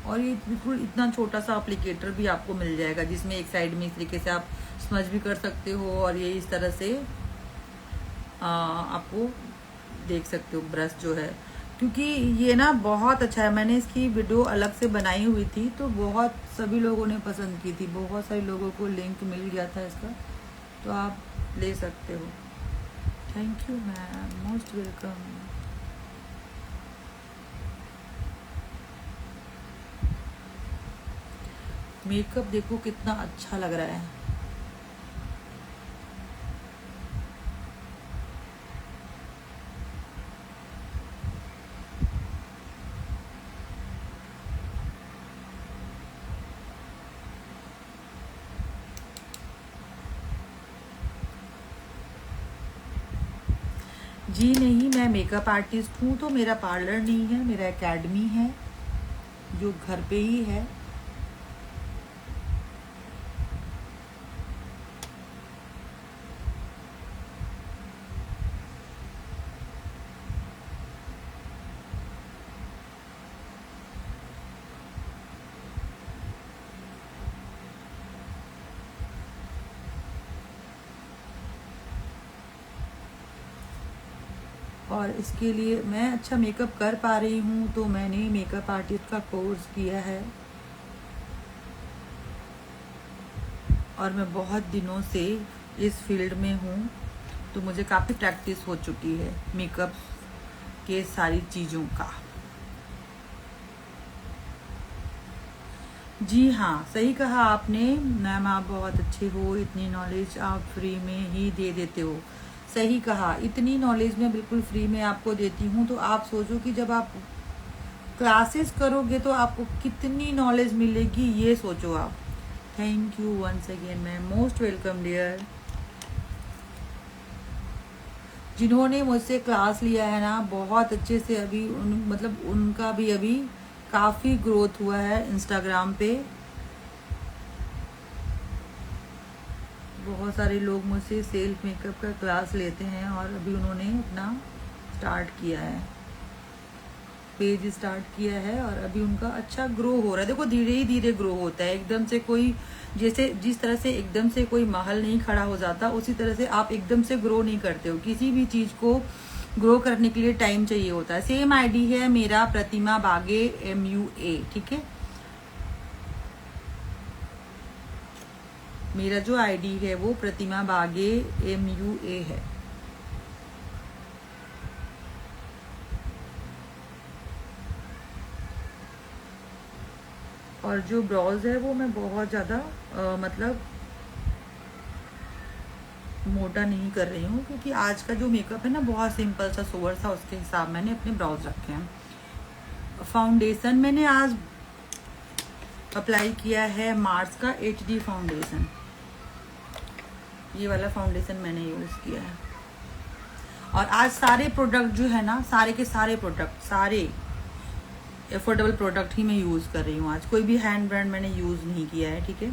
और ये बिल्कुल इतना छोटा सा एप्लीकेटर भी आपको मिल जाएगा, जिसमें एक साइड में इस तरीके से आप स्मज भी कर सकते हो, और ये इस तरह से आपको देख सकते हो ब्रश जो है, क्योंकि ये ना बहुत अच्छा है। मैंने इसकी वीडियो अलग से बनाई हुई थी, तो बहुत सभी लोगों ने पसंद की थी, बहुत सारे लोगों को लिंक मिल गया था इसका, तो आप ले सकते हो। Thank you ma'am, most welcome. Makeup देखो कितना अच्छा लग रहा है। जी नहीं, मैं मेकअप आर्टिस्ट हूँ, तो मेरा पार्लर नहीं है, मेरा एकेडमी है जो घर पे ही है। और इसके लिए मैं अच्छा मेकअप कर पा रही हूँ, तो मैंने मेकअप आर्टिस्ट का कोर्स किया है, और मैं बहुत दिनों से इस फील्ड में हूँ, तो मुझे काफ़ी प्रैक्टिस हो चुकी है मेकअप के सारी चीज़ों का। जी हाँ, सही कहा आपने मैम, आप बहुत अच्छे हो, इतनी नॉलेज आप फ्री में ही दे देते हो। सही कहा, इतनी नॉलेज मैं बिल्कुल फ्री में आपको देती हूँ, तो आप सोचो कि जब आप क्लासेस करोगे तो आपको कितनी नॉलेज मिलेगी, ये सोचो आप। Thank you once again ma'am, most welcome dear. जिन्होंने मुझसे क्लास लिया है ना, बहुत अच्छे से अभी मतलब उनका भी अभी काफ़ी ग्रोथ हुआ है इंस्टाग्राम पे। बहुत सारे लोग मुझसे सेल्फ मेकअप का क्लास लेते हैं, और अभी उन्होंने अपना स्टार्ट किया है, पेज स्टार्ट किया है, और अभी उनका अच्छा ग्रो हो रहा है। देखो धीरे ही धीरे ग्रो होता है, एकदम से कोई, जैसे जिस तरह से एकदम से कोई महल नहीं खड़ा हो जाता, उसी तरह से आप एकदम से ग्रो नहीं करते हो। किसी भी चीज को ग्रो करने के लिए टाइम चाहिए होता है। सेम आईडी है मेरा, प्रतिमा बागे MUA, ठीक है। मेरा जो आईडी है वो प्रतिमा बागे MUA है। और जो ब्राउज है वो मैं बहुत ज़्यादा मतलब मोटा नहीं कर रही हूँ, क्योंकि आज का जो मेकअप है ना बहुत सिंपल सा सोवर सा, उसके हिसाब मैंने अपने ब्राउज रखे हैं। फाउंडेशन मैंने आज अप्लाई किया है मार्स का HD फाउंडेशन, ये वाला फाउंडेशन मैंने यूज़ किया है। और आज सारे प्रोडक्ट जो है ना, सारे के सारे प्रोडक्ट, सारे एफोर्डेबल प्रोडक्ट ही मैं यूज़ कर रही हूँ आज, कोई भी हैंड ब्रांड मैंने यूज़ नहीं किया है, ठीक है।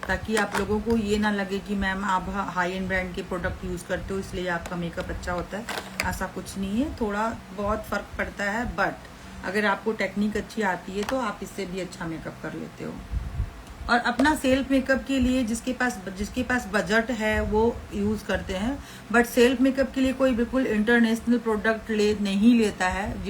ताकि आप लोगों को ये ना लगे कि मैम आप हाई एंड ब्रांड के प्रोडक्ट यूज़ करते हो इसलिए आपका मेकअप अच्छा होता है, ऐसा कुछ नहीं है। थोड़ा बहुत फ़र्क पड़ता है, बट अगर आपको टेक्निक अच्छी आती है तो आप इससे भी अच्छा मेकअप कर लेते हो। और अपना सेल्फ मेकअप के लिए जिसके पास बजट है वो यूज़ करते हैं, बट सेल्फ मेकअप के लिए कोई बिल्कुल इंटरनेशनल प्रोडक्ट नहीं लेता है।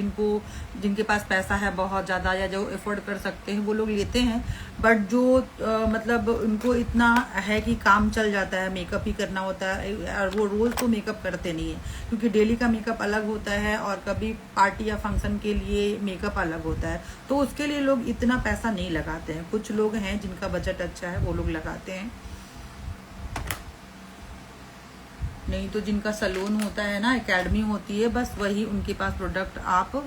जिनके पास पैसा है बहुत ज़्यादा, या जो अफोर्ड कर सकते हैं वो लोग लेते हैं, बट जो मतलब उनको इतना है कि काम चल जाता है, मेकअप ही करना होता है, और वो रोज़ तो मेकअप करते नहीं है, क्योंकि डेली का मेकअप अलग होता है और कभी पार्टी या फंक्शन के लिए मेकअप अलग होता है, तो उसके लिए लोग इतना पैसा नहीं लगाते हैं। कुछ लोग हैं जिनका बजट अच्छा है वो लोग लगाते हैं, नहीं तो जिनका सैलून होता है ना, एकेडमी होती है, बस वही उनके पास प्रोडक्ट आप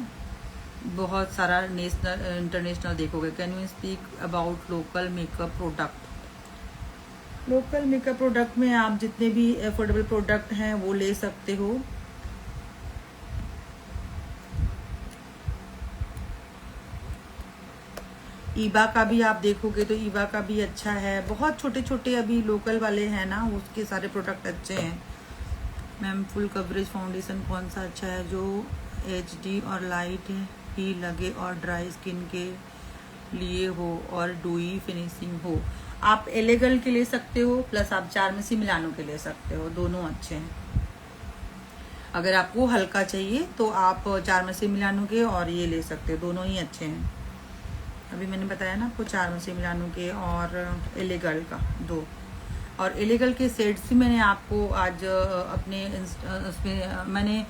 बहुत सारा नेशनल इंटरनेशनल देखोगे। Can you speak about local makeup product? Local makeup product में आप जितने भी अफोर्डेबल प्रोडक्ट हैं वो ले सकते हो। ईबा का भी आप देखोगे तो ईबा का भी अच्छा है, बहुत छोटे छोटे अभी लोकल वाले हैं ना, उसके सारे प्रोडक्ट अच्छे हैं। मैम फुल कवरेज फाउंडेशन कौन सा अच्छा है? जो एचडी और लाइट ही लगे और ड्राई स्किन के लिए हो और डूई फिनिशिंग हो। आप एलेगल के ले सकते हो, प्लस आप चारमेसी मिलानो के ले सकते हो, दोनों अच्छे हैं। अगर आपको हल्का चाहिए तो आप चारमेसी मिलानो के और ये ले सकते हो, दोनों ही अच्छे हैं। अभी मैंने बताया ना आपको, चारमेसी मिलानो के और एलेगल का दो। और एलेगल के सेट्स भी मैंने आपको आज अपने उसमें मैंने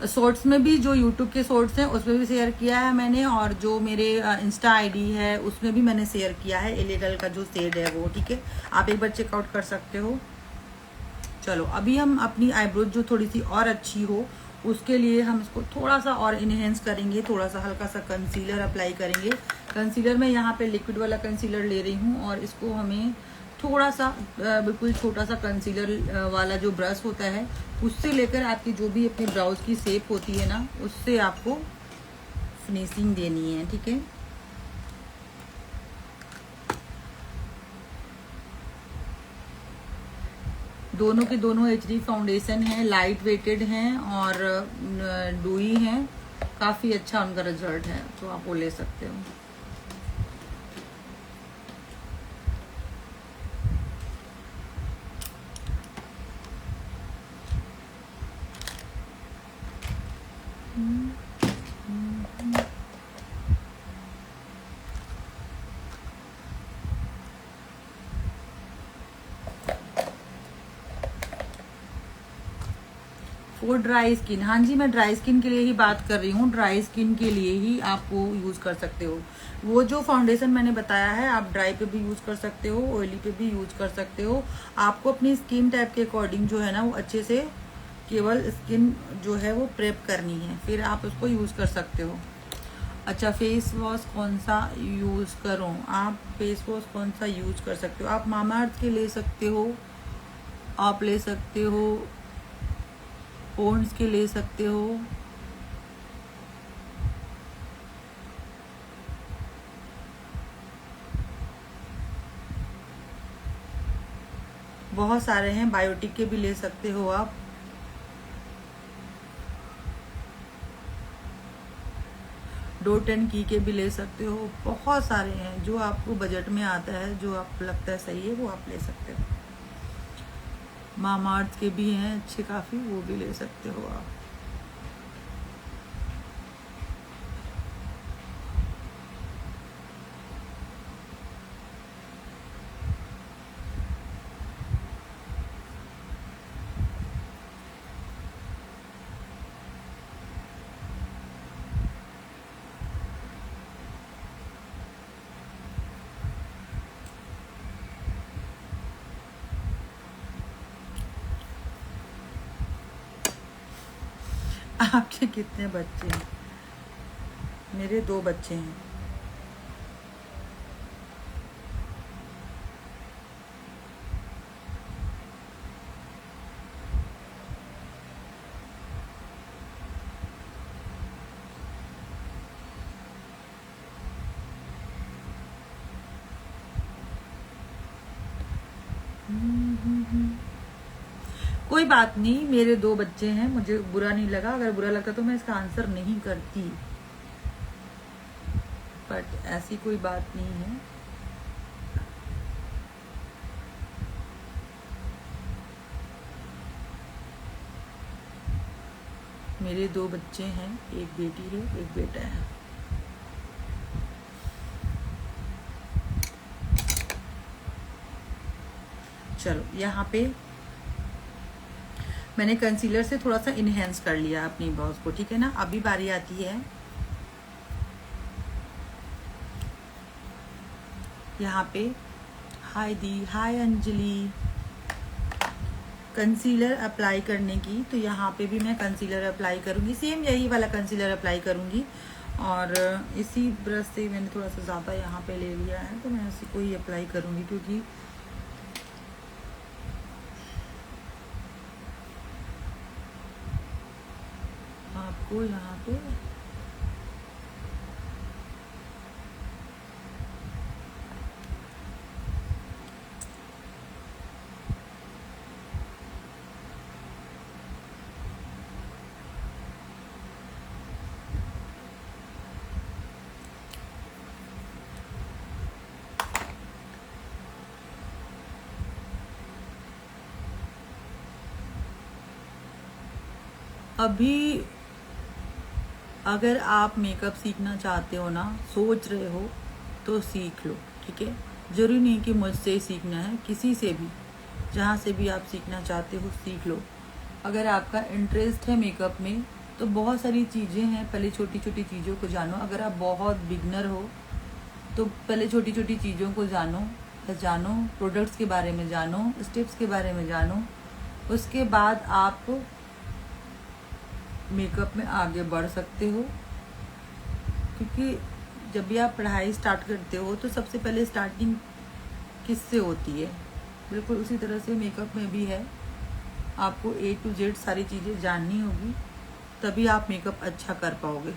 शॉर्ट्स में भी, जो यूट्यूब के शॉर्ट्स हैं उसमें भी शेयर किया है मैंने, और जो मेरे इंस्टा आईडी है उसमें भी मैंने शेयर किया है एलेगल का जो शेड है वो, ठीक है, आप एक बार चेकआउट कर सकते हो। चलो अभी हम अपनी आईब्रोज जो थोड़ी सी और अच्छी हो उसके लिए हम इसको थोड़ा सा और इनहेंस करेंगे, थोड़ा सा हल्का सा कंसीलर अप्लाई करेंगे। कंसीलर में यहाँ पे लिक्विड वाला कंसीलर ले रही हूँ, और इसको हमें थोड़ा सा बिल्कुल छोटा सा कंसीलर वाला जो ब्रश होता है उससे लेकर आपकी जो भी अपनी ब्राउज की शेप होती है ना, उससे आपको फिनिशिंग देनी है, ठीक है। दोनों के दोनों एचडी फाउंडेशन हैं, लाइट वेटेड हैं और डूई हैं, काफ़ी अच्छा उनका रिजल्ट है, तो आप वो ले सकते हो। फॉर ड्राई स्किन, हाँ जी मैं ड्राई स्किन के लिए ही बात कर रही हूँ, ड्राई स्किन के लिए ही आप वो यूज़ कर सकते हो। वो जो फाउंडेशन मैंने बताया है आप ड्राई पे भी यूज़ कर सकते हो, ऑयली पे भी यूज़ कर सकते हो। आपको अपनी स्किन टाइप के अकॉर्डिंग जो है ना वो अच्छे से केवल स्किन जो है वो प्रेप करनी है, फिर आप उसको यूज़ कर सकते हो। अच्छा, फेस वॉश कौन सा यूज़ करूँ? आप फेस वॉश कौन सा यूज़ कर सकते हो? आप मामाअर्थ के ले सकते हो, आप ले सकते हो पॉन्ड्स के ले सकते हो, बहुत सारे हैं, बायोटिक के भी ले सकते हो आप। डॉट एंड की के भी ले सकते हो, बहुत सारे हैं, जो आपको बजट में आता है, जो आपको लगता है सही है वो आप ले सकते हो। मामाअर्थ के भी हैं अच्छे काफ़ी, वो भी ले सकते हो आप। आपके कितने बच्चे हैं? मेरे 2 बच्चे हैं। कोई बात नहीं, मेरे 2 बच्चे हैं, मुझे बुरा नहीं लगा। अगर बुरा लगता तो मैं इसका आंसर नहीं करती, बट ऐसी कोई बात नहीं है। मेरे 2 बच्चे हैं, एक बेटी है एक बेटा है। चलो यहाँ पे मैंने कंसीलर से थोड़ा सा इनहेंस कर लिया अपनी ब्राउज को, ठीक है ना। अभी बारी आती है यहाँ पे, हाय दी, हाय अंजलि, कंसीलर अप्लाई करने की। तो यहाँ पे भी मैं कंसीलर अप्लाई करूँगी, सेम यही वाला कंसीलर अप्लाई करूँगी, और इसी ब्रश से मैंने थोड़ा सा ज़्यादा यहाँ पे ले लिया है, तो मैं इसी को ही अप्लाई करूँगी, क्योंकि आपको यहाँ पे अभी अगर आप मेकअप सीखना चाहते हो ना, सोच रहे हो, तो सीख लो, ठीक है। ज़रूरी नहीं कि मुझसे ही सीखना है, किसी से भी, जहाँ से भी आप सीखना चाहते हो सीख लो। अगर आपका इंटरेस्ट है मेकअप में तो बहुत सारी चीज़ें हैं, पहले छोटी छोटी चीज़ों को जानो। अगर आप बहुत बिगनर हो तो पहले छोटी छोटी चीज़ों को जानो, प्रोडक्ट्स के बारे में जानो, स्टेप्स के बारे में जानो। उसके बाद आप मेकअप में आगे बढ़ सकते हो, क्योंकि जब भी आप पढ़ाई स्टार्ट करते हो तो सबसे पहले स्टार्टिंग किससे होती है, बिल्कुल उसी तरह से मेकअप में भी है। आपको A to Z सारी चीज़ें जाननी होगी, तभी आप मेकअप अच्छा कर पाओगे।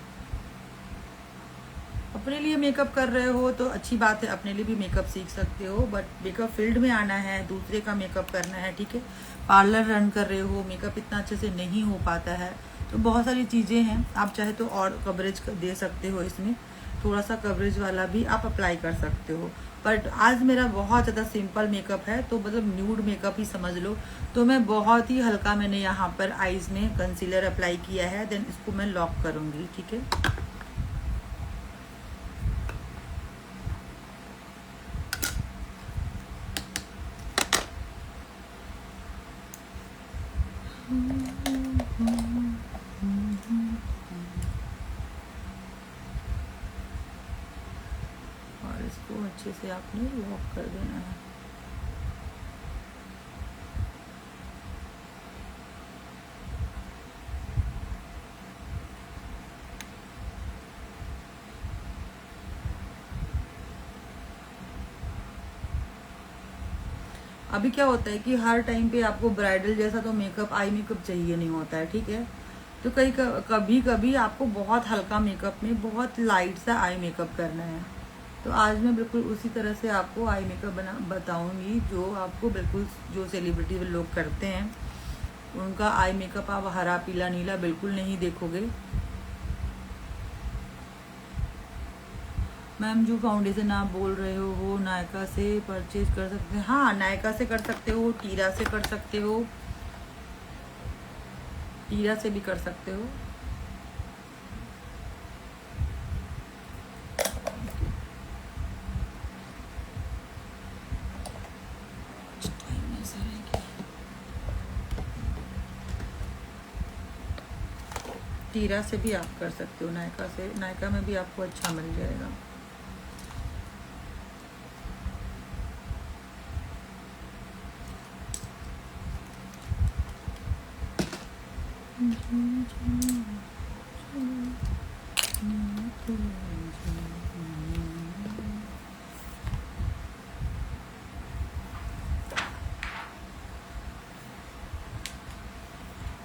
अपने लिए मेकअप कर रहे हो तो अच्छी बात है, अपने लिए भी मेकअप सीख सकते हो, बट मेकअप फील्ड में आना है, दूसरे का मेकअप करना है, ठीक है। पार्लर रन कर रहे हो, मेकअप इतना अच्छे से नहीं हो पाता है, तो बहुत सारी चीज़ें हैं। आप चाहे तो और कवरेज दे सकते हो, इसमें थोड़ा सा कवरेज वाला भी आप अप्लाई कर सकते हो। बट आज मेरा बहुत ज़्यादा सिंपल मेकअप है, तो मतलब न्यूड मेकअप ही समझ लो। तो मैं बहुत ही हल्का, मैंने यहाँ पर आईज में कंसीलर अप्लाई किया है, देन इसको मैं लॉक करूँगी, ठीक है। और इसको अच्छे से आपने लॉक कर देना है। अभी क्या होता है कि हर टाइम पे आपको ब्राइडल जैसा तो मेकअप, आई मेकअप चाहिए नहीं होता है, ठीक है। तो कभी कभी आपको बहुत हल्का मेकअप में बहुत लाइट सा आई मेकअप करना है। तो आज मैं बिल्कुल उसी तरह से आपको आई मेकअप बताऊंगी, जो आपको बिल्कुल, जो सेलिब्रिटी लोग करते हैं उनका आई मेकअप आप हरा पीला नीला बिल्कुल नहीं देखोगे। मैम जो फाउंडेशन आप बोल रहे हो वो नायका से परचेज कर सकते हैं? हाँ, नायका से कर सकते हो, टीरा से कर सकते हो, टीरा से भी कर सकते हो। टीरा से भी आप कर सकते हो, नायका से, नायका में भी आपको अच्छा मिल जाएगा।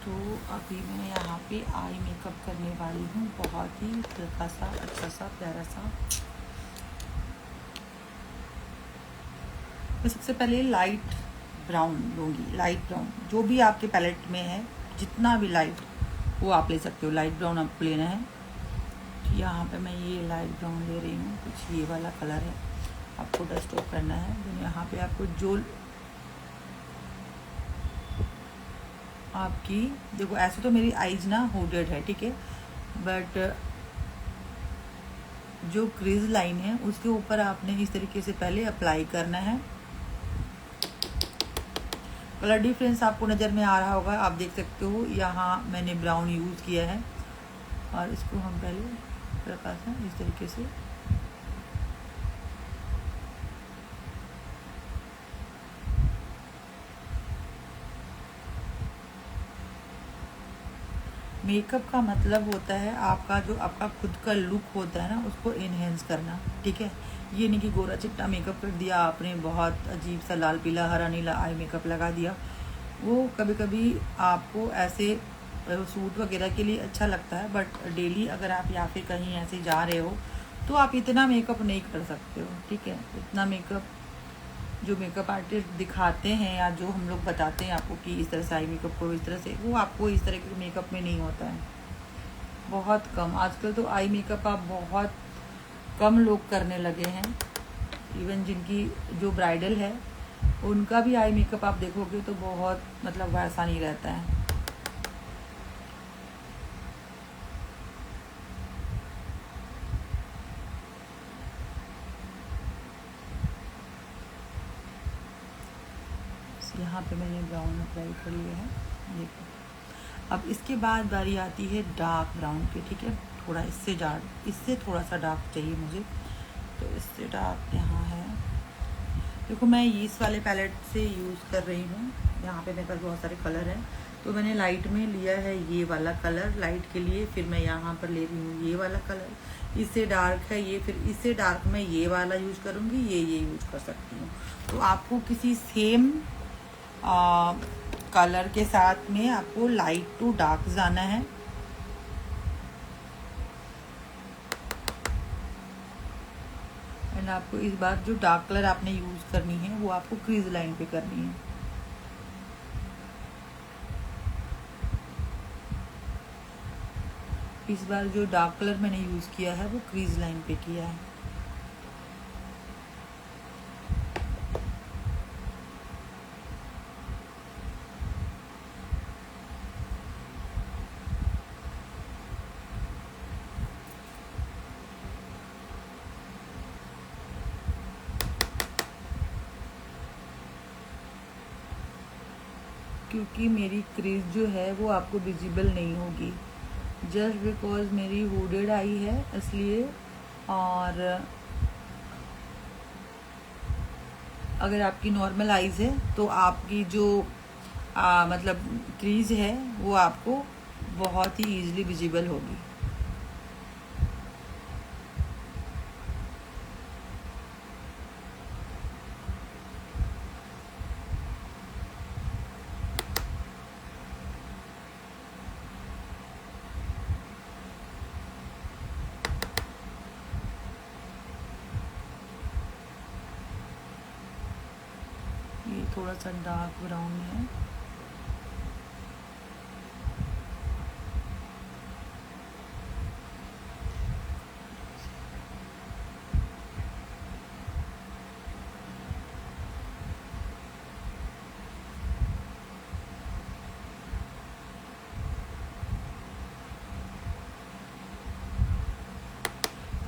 तो अभी मैं यहाँ पे आई मेकअप करने वाली हूँ, बहुत ही हल्का सा, अच्छा सा, प्यारा सा। मैं सबसे पहले लाइट ब्राउन लूँगी, लाइट ब्राउन, जो भी आपके पैलेट में है, जितना भी लाइट वो आप ले सकते हो। लाइट ब्राउन आपको लेना है। यहाँ पे मैं ये लाइट ब्राउन ले रही हूँ, कुछ ये वाला कलर है, आपको डस्ट ऑफ करना है। तो यहाँ पे आपको जो आपकी, देखो ऐसे तो मेरी आईज ना होडेड है, ठीक है, बट जो क्रीज लाइन है उसके ऊपर आपने इस तरीके से पहले अप्लाई करना है। कलर डिफरेंस आपको नज़र में आ रहा होगा, आप देख सकते हो। यहाँ मैंने ब्राउन यूज़ किया है और इसको हम पहले हल्का सा इस तरीके से मेकअप का मतलब होता है आपका जो आपका खुद का लुक होता है ना, उसको इन्हेंस करना, ठीक है। ये नहीं कि गोरा चिट्टा मेकअप कर दिया आपने, बहुत अजीब सा लाल पीला हरा नीला आई मेकअप लगा दिया। वो कभी कभी आपको ऐसे सूट वगैरह के लिए अच्छा लगता है, बट डेली अगर आप या फिर कहीं ऐसे जा रहे हो तो आप इतना मेकअप नहीं कर सकते हो, ठीक है। इतना मेकअप जो मेकअप आर्टिस्ट दिखाते हैं या जो हम लोग बताते हैं आपको कि इस तरह से आई मेकअप करो, इस तरह से, वो आपको इस तरह के मेकअप में नहीं होता है, बहुत कम। आजकल तो आई मेकअप आप बहुत कम लोग करने लगे हैं। इवन जिनकी जो ब्राइडल है उनका भी आई मेकअप आप देखोगे तो बहुत मतलब वैसा नहीं रहता है। यहाँ पे मैंने ब्राउन अप्लाई कर लिया है, देखो। अब इसके बाद बारी आती है डार्क ब्राउन की, ठीक है। थोड़ा इससे थोड़ा सा डार्क चाहिए मुझे, तो इससे डार्क यहाँ है। देखो मैं इस वाले पैलेट से यूज़ कर रही हूँ, यहाँ पे मेरे पास बहुत सारे कलर हैं, तो मैंने लाइट में लिया है ये वाला कलर लाइट के लिए, फिर मैं यहाँ पर ले रही हूँ ये वाला कलर, इससे डार्क है ये, फिर इससे डार्क मैं ये वाला यूज़ करूँगी, ये यूज़ कर सकती हूँ। तो आपको किसी सेम कलर के साथ में आपको लाइट टू डार्क जाना है। एंड आपको इस बार जो डार्क कलर आपने यूज़ करनी है वो आपको क्रीज लाइन पे करनी है। इस बार जो डार्क कलर मैंने यूज़ किया है वो क्रीज लाइन पे किया है। क्योंकि मेरी क्रीज जो है वो आपको विजिबल नहीं होगी, जस्ट बिकॉज मेरी हुडेड आई है इसलिए। और अगर आपकी नॉर्मल आईज है तो आपकी जो मतलब क्रीज है वो आपको बहुत ही ईजिली विजिबल होगी। ये थोड़ा सा डार्क ब्राउन है।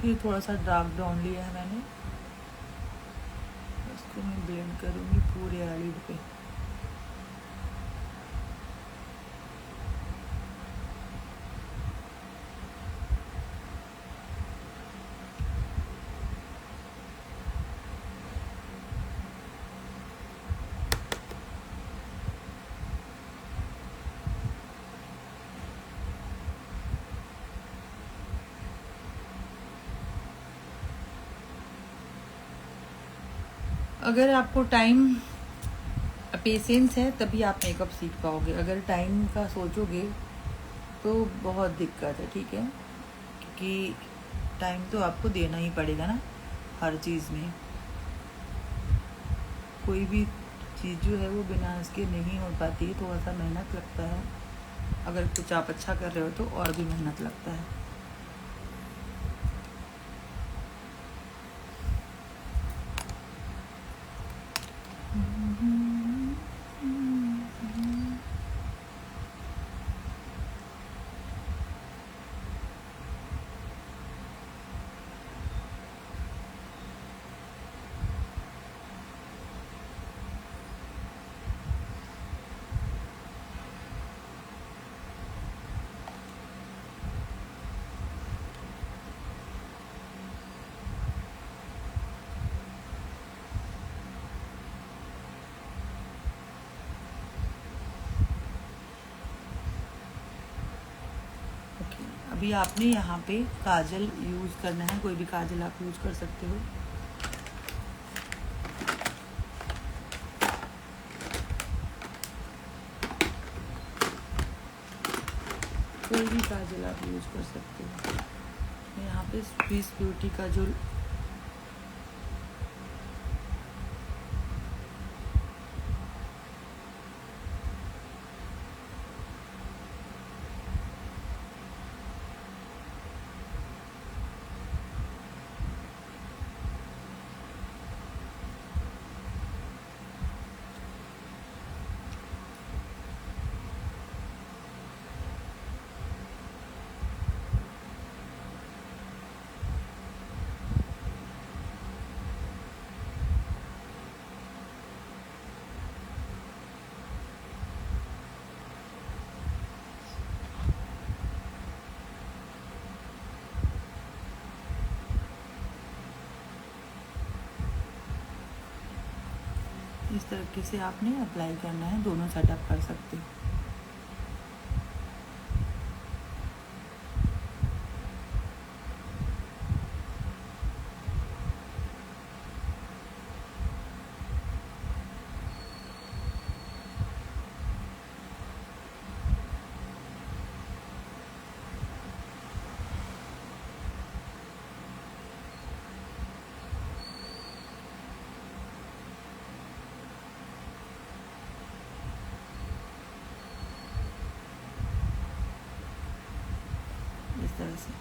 फिर थोड़ा सा डार्क ब्राउन लिया है मैंने, इसको मैं ब्लेंड करूँगी पूरे आईलिड पे। अगर आपको टाइम पेशेंस है तभी आप मेकअप सीख पाओगे, अगर टाइम का सोचोगे तो बहुत दिक्कत है, ठीक है। क्योंकि टाइम तो आपको देना ही पड़ेगा ना हर चीज़ में, कोई भी चीज़ जो है वो बिना इसके नहीं हो पाती है, थोड़ा सा मेहनत लगता है। अगर कुछ आप अच्छा कर रहे हो तो और भी मेहनत लगता है। अभी आपने यहाँ पे काजल यूज़ करना है, कोई भी काजल आप यूज़ कर सकते हो। कोई भी काजल आप यूज़ कर सकते हो। यहाँ पे स्विस ब्यूटी का जो इस तरीके से आपने अप्लाई करना है, दोनों सेटअप कर सकते हो। इस तरह से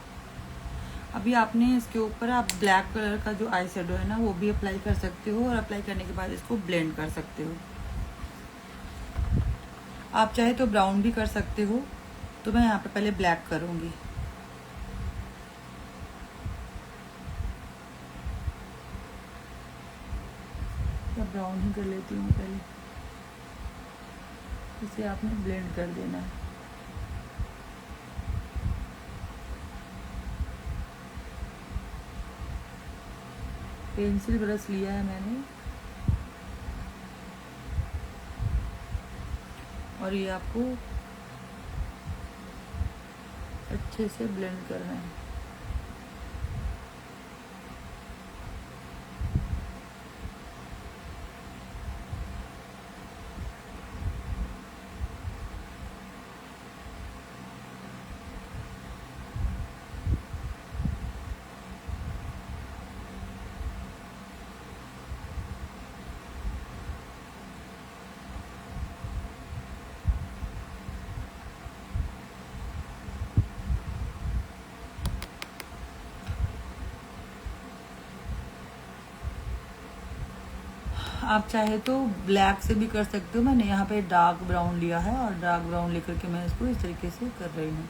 अभी आपने इसके ऊपर आप ब्लैक कलर का जो आई शेडो है ना वो भी अप्लाई कर सकते हो, और अप्लाई करने के बाद इसको ब्लेंड कर सकते हो। आप चाहे तो ब्राउन भी कर सकते हो, तो मैं यहाँ पे पहले ब्लैक करूँगी। या ब्राउन ही कर लेती हूँ पहले, इसे आपने ब्लेंड कर देना है। पेंसिल ब्रश लिया है मैंने, और ये आपको अच्छे से ब्लेंड करना है। आप चाहे तो ब्लैक से भी कर सकते हो। मैंने यहाँ पे डार्क ब्राउन लिया है, और डार्क ब्राउन लेकर के मैं इसको इस तरीके से कर रही हूँ।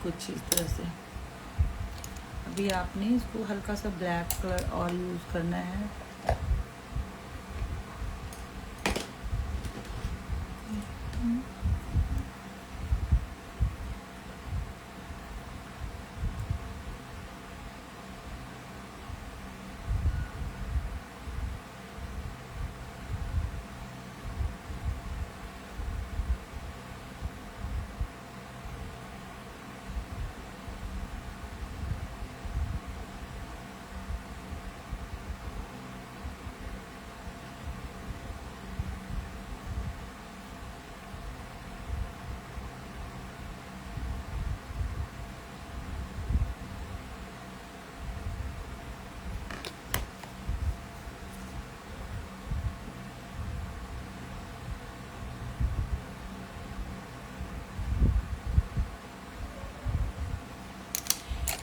कुछ इस तरह से। अभी आपने इसको हल्का सा ब्लैक कलर और यूज़ करना है।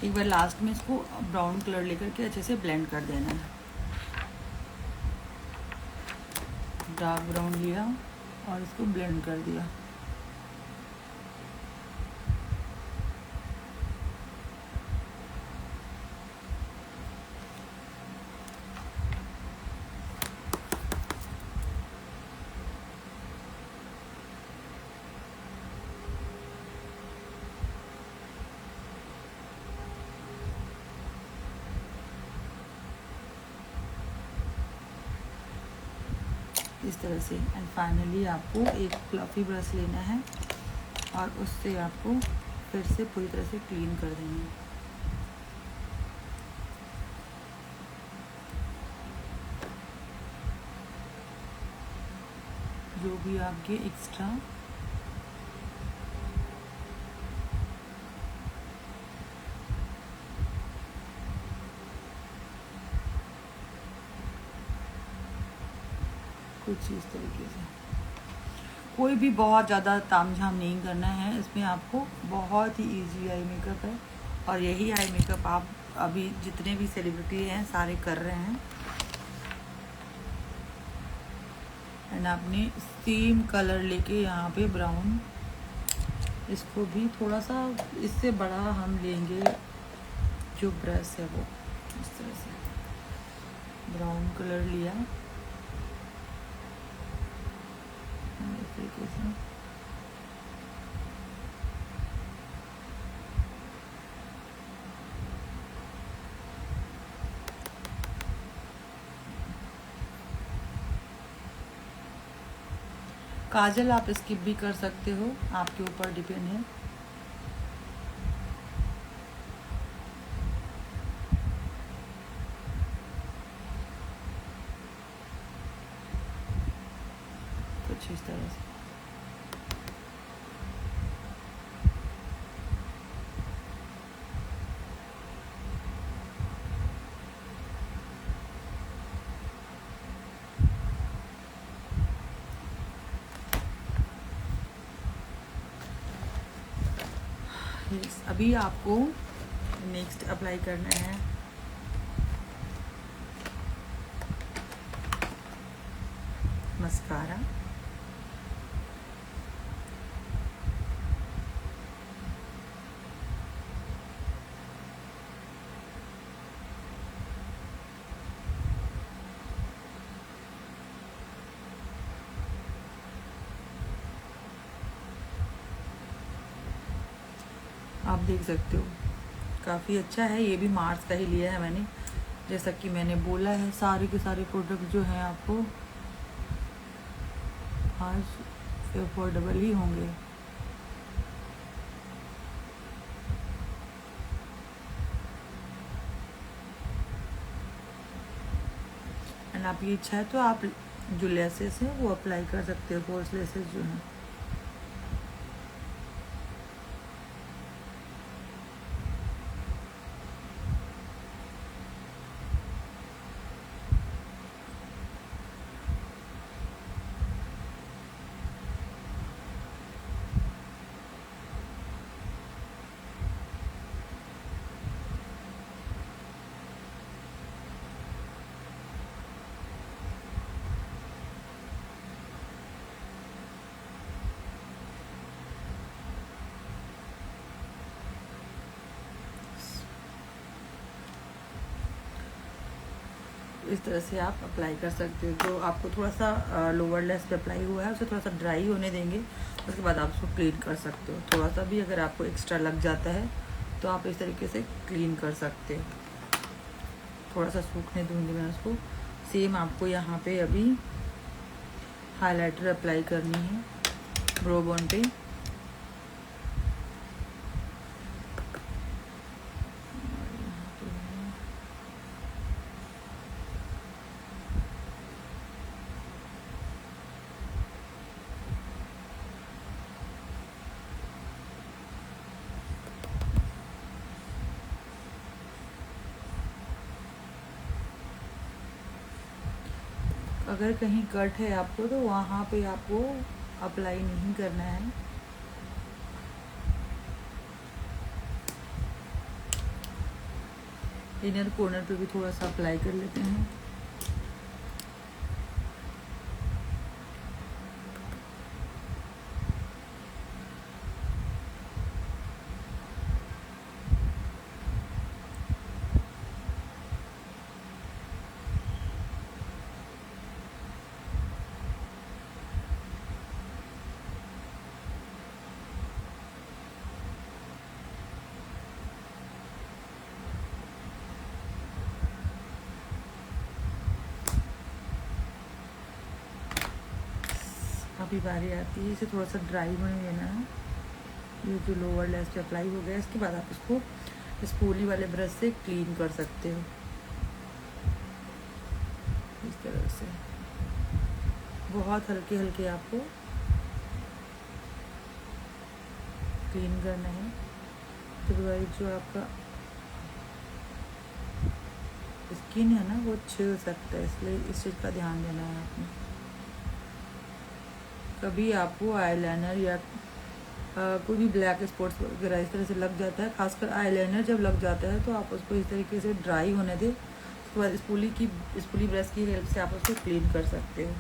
एक बार लास्ट में इसको ब्राउन कलर लेकर के अच्छे से ब्लेंड कर देना है। डार्क ब्राउन लिया और इसको ब्लेंड कर दिया। इस तरह से। एंड फाइनली आपको एक फ्लफी ब्रश लेना है और उससे आपको फिर से पूरी तरह से क्लीन कर देना है। जो भी आपके एक्स्ट्रा कुछ इस तरीके से। कोई भी बहुत ज़्यादा तामझाम नहीं करना है इसमें। आपको बहुत ही इजी आई मेकअप है, और यही आई मेकअप आप अभी जितने भी सेलिब्रिटी हैं सारे कर रहे हैं। एंड आपने सेम कलर लेके यहाँ पे ब्राउन, इसको भी थोड़ा सा इससे बड़ा हम लेंगे जो ब्रश है वो, इस तरह से। ब्राउन कलर लिया इस तरीके से। काजल आप स्किप भी कर सकते हो, आपके ऊपर डिपेंड है। कुछ इस तरह से। अभी आपको नेक्स्ट अप्लाई करना है मस्कारा। आप देख सकते हो काफ़ी अच्छा है, ये भी मार्स का ही लिया है मैंने। जैसा कि मैंने बोला है, सारे के सारे प्रोडक्ट जो हैं आपको आज अफोर्डेबल ही होंगे। एंड आपकी इच्छा है तो आप जो लेसेस हैं वो अप्लाई कर सकते हो, फॉल्स लेसेस जो हैं। इस तरह से आप अप्लाई कर सकते हो। तो आपको थोड़ा सा लोअर लेस पे अप्लाई हुआ है, उसे थोड़ा सा ड्राई होने देंगे, उसके बाद आप उसको क्लीन कर सकते हो। थोड़ा सा भी अगर आपको एक्स्ट्रा लग जाता है तो आप इस तरीके से क्लीन कर सकते हो। थोड़ा सा सूखने दूंगी मैं उसको। सेम आपको यहाँ पे अभी हाइलाइटर अप्लाई करनी है ब्रो बोन पे। अगर कहीं कट है आपको तो वहाँ पे आपको अप्लाई नहीं करना है। इनर कॉर्नर पे भी थोड़ा सा अप्लाई कर लेते हैं। अभी बारी आती है, इसे थोड़ा सा ड्राई होने देना है। ये जो लोअर लेस पे अप्लाई हो गया, इसके बाद आप इसको स्पूली वाले ब्रश से क्लीन कर सकते हो इस तरह से। बहुत हल्के हल्के आपको क्लीन करना है, तो जो आपका स्किन है ना वो छिल सकता है, इसलिए इस चीज़ का ध्यान देना है आपने। कभी आपको आईलाइनर या कोई भी ब्लैक स्पॉट्स वगैरह इस तरह से लग जाता है, खासकर आईलाइनर जब लग जाता है तो आप उसको इस तरीके से ड्राई होने दें। उसके बाद स्पूली ब्रश की हेल्प से आप उसको क्लीन कर सकते हो।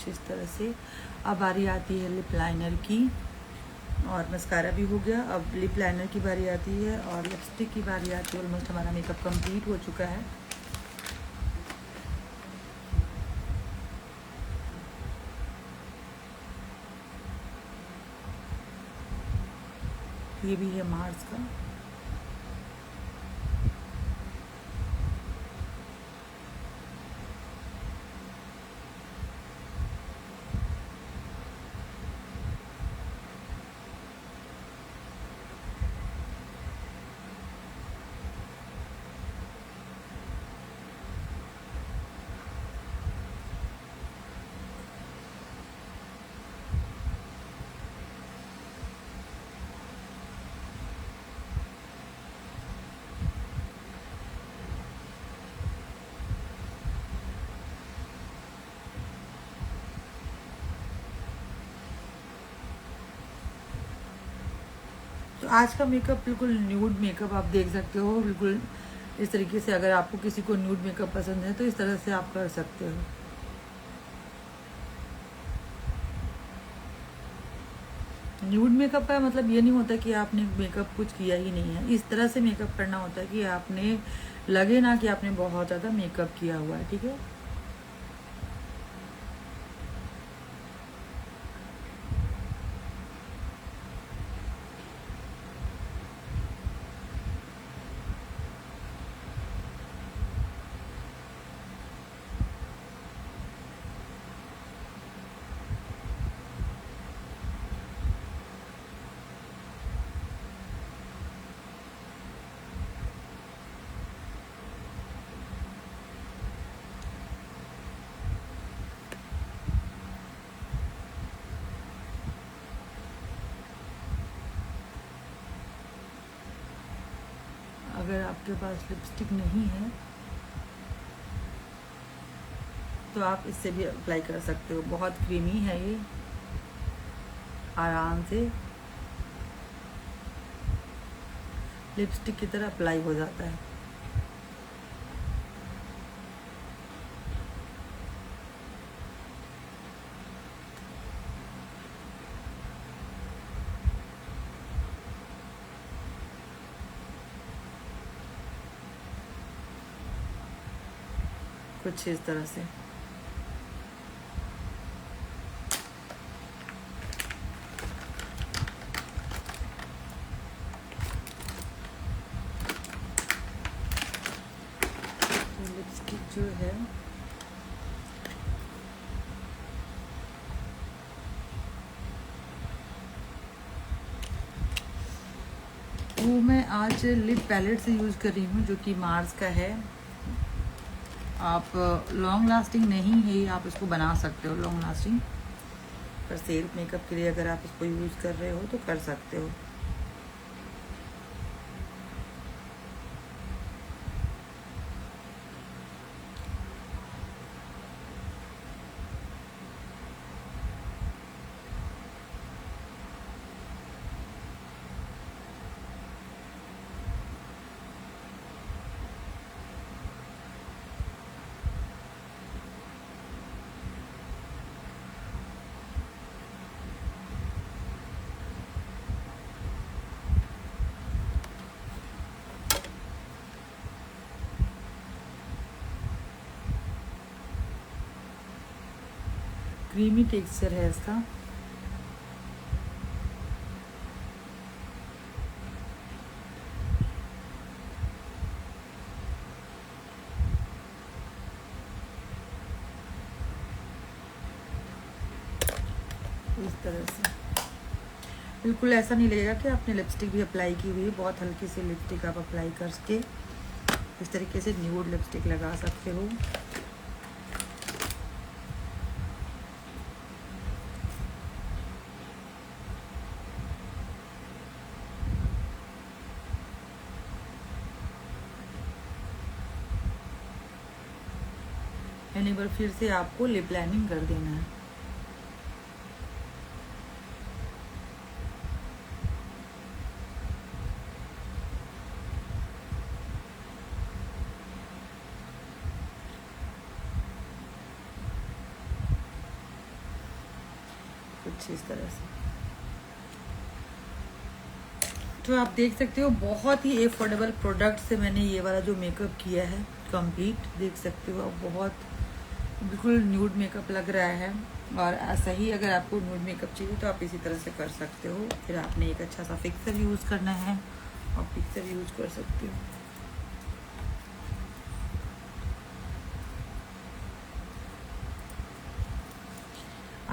कुछ इस तरह से। अब बारी आती है लिप लाइनर की, और मस्कारा भी हो गया। अब लिप लाइनर की बारी आती है और लिपस्टिक की बारी आती है। ऑलमोस्ट हमारा मेकअप कंप्लीट हो चुका है। ये भी है मार्स का। तो आज का मेकअप बिल्कुल न्यूड मेकअप आप देख सकते हो, बिल्कुल इस तरीके से। अगर आपको किसी को न्यूड मेकअप पसंद है तो इस तरह से आप कर सकते हो। न्यूड मेकअप का मतलब ये नहीं होता कि आपने मेकअप कुछ किया ही नहीं है। इस तरह से मेकअप करना होता है कि आपने लगे ना कि आपने बहुत ज़्यादा मेकअप किया हुआ है, ठीक है। अगर आपके पास लिपस्टिक नहीं है तो आप इससे भी अप्लाई कर सकते हो। बहुत क्रीमी है ये, आराम से लिपस्टिक की तरह अप्लाई हो जाता है। कुछ इस तरह से। तो लिपस्टिक जो है वो मैं आज लिप पैलेट से यूज़ कर रही हूँ, जो कि मार्स का है। आप लॉन्ग लास्टिंग नहीं है, आप इसको बना सकते हो लॉन्ग लास्टिंग, पर सेल्फ मेकअप के लिए अगर आप इसको यूज़ कर रहे हो तो कर सकते हो। क्रीमी टेक्सचर है इसका। इस तरह से बिल्कुल ऐसा नहीं लगेगा कि आपने लिपस्टिक भी अप्लाई की हुई है। बहुत हल्की सी लिपस्टिक आप अप्लाई करके इस तरीके से न्यूड लिपस्टिक लगा सकते हो। एक बार फिर से आपको लिप लाइनिंग कर देना है। कुछ इस तरह से। तो आप देख सकते हो बहुत ही अफोर्डेबल प्रोडक्ट से मैंने ये वाला जो मेकअप किया है कंप्लीट, देख सकते हो आप, बहुत बिल्कुल न्यूड मेकअप लग रहा है। और ऐसा ही अगर आपको न्यूड मेकअप चाहिए तो आप इसी तरह से कर सकते हो। फिर आपने एक अच्छा सा फिक्सर यूज़ करना है और फिक्सर यूज़ कर सकते हो।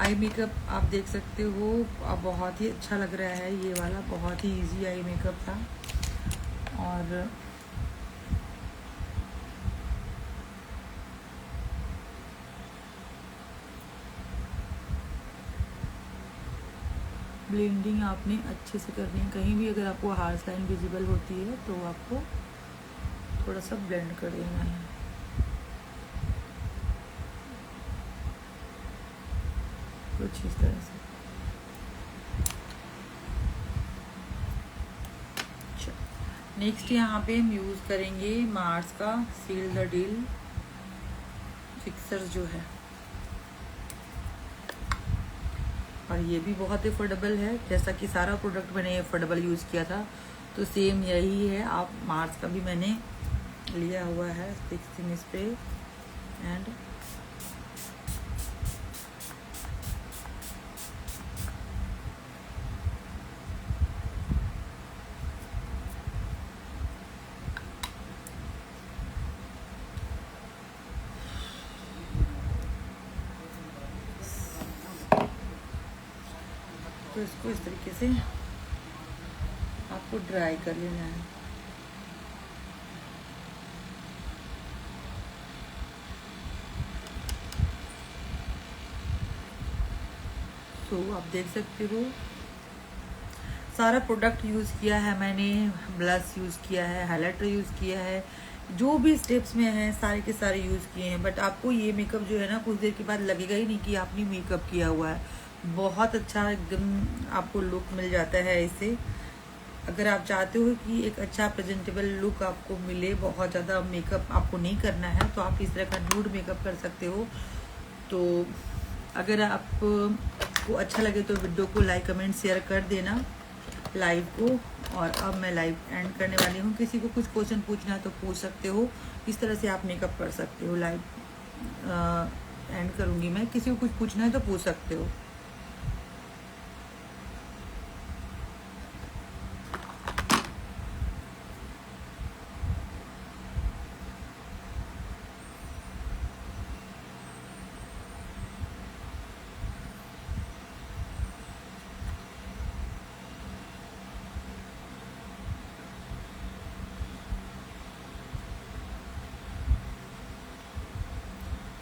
आई मेकअप आप देख सकते हो, अब बहुत ही अच्छा लग रहा है। ये वाला बहुत ही इजी आई मेकअप था। और ब्लेंडिंग आपने अच्छे से करनी है। कहीं भी अगर आपको हार्श लाइन विजिबल होती है तो आपको थोड़ा सा ब्लेंड कर देना है। कुछ इस तरह से। नेक्स्ट यहाँ पे हम यूज़ करेंगे मार्स का सील द डील फिक्सर जो है, और ये भी बहुत अफोर्डेबल है। जैसा कि सारा प्रोडक्ट मैंने अफोर्डेबल यूज़ किया था तो सेम यही है। आप मार्स का भी मैंने लिया हुआ है फिक्सिंग स्प्रे एंड तो इसको इस तरीके से आपको ड्राई कर लेना है। तो आप देख सकते हो सारा प्रोडक्ट यूज़ किया है मैंने, ब्लश यूज़ किया है, हाइलाइटर यूज़ किया है, जो भी स्टेप्स में हैं सारे के सारे यूज़ किए हैं। बट आपको ये मेकअप जो है ना कुछ देर के बाद लगेगा ही नहीं कि आपने मेकअप किया हुआ है। बहुत अच्छा एकदम आपको लुक मिल जाता है इससे। अगर आप चाहते हो कि एक अच्छा प्रेजेंटेबल लुक आपको मिले, बहुत ज़्यादा मेकअप आपको नहीं करना है, तो आप इस तरह का न्यूड मेकअप कर सकते हो। तो अगर आपको अच्छा लगे तो वीडियो को लाइक कमेंट शेयर कर देना लाइव को। और अब मैं लाइव एंड करने वाली हूँ। किसी को कुछ क्वेश्चन पूछना है तो पूछ सकते हो। इस तरह से आप मेकअप कर सकते हो। लाइव एंड करूँगी मैं, किसी को कुछ पूछना है तो पूछ सकते हो।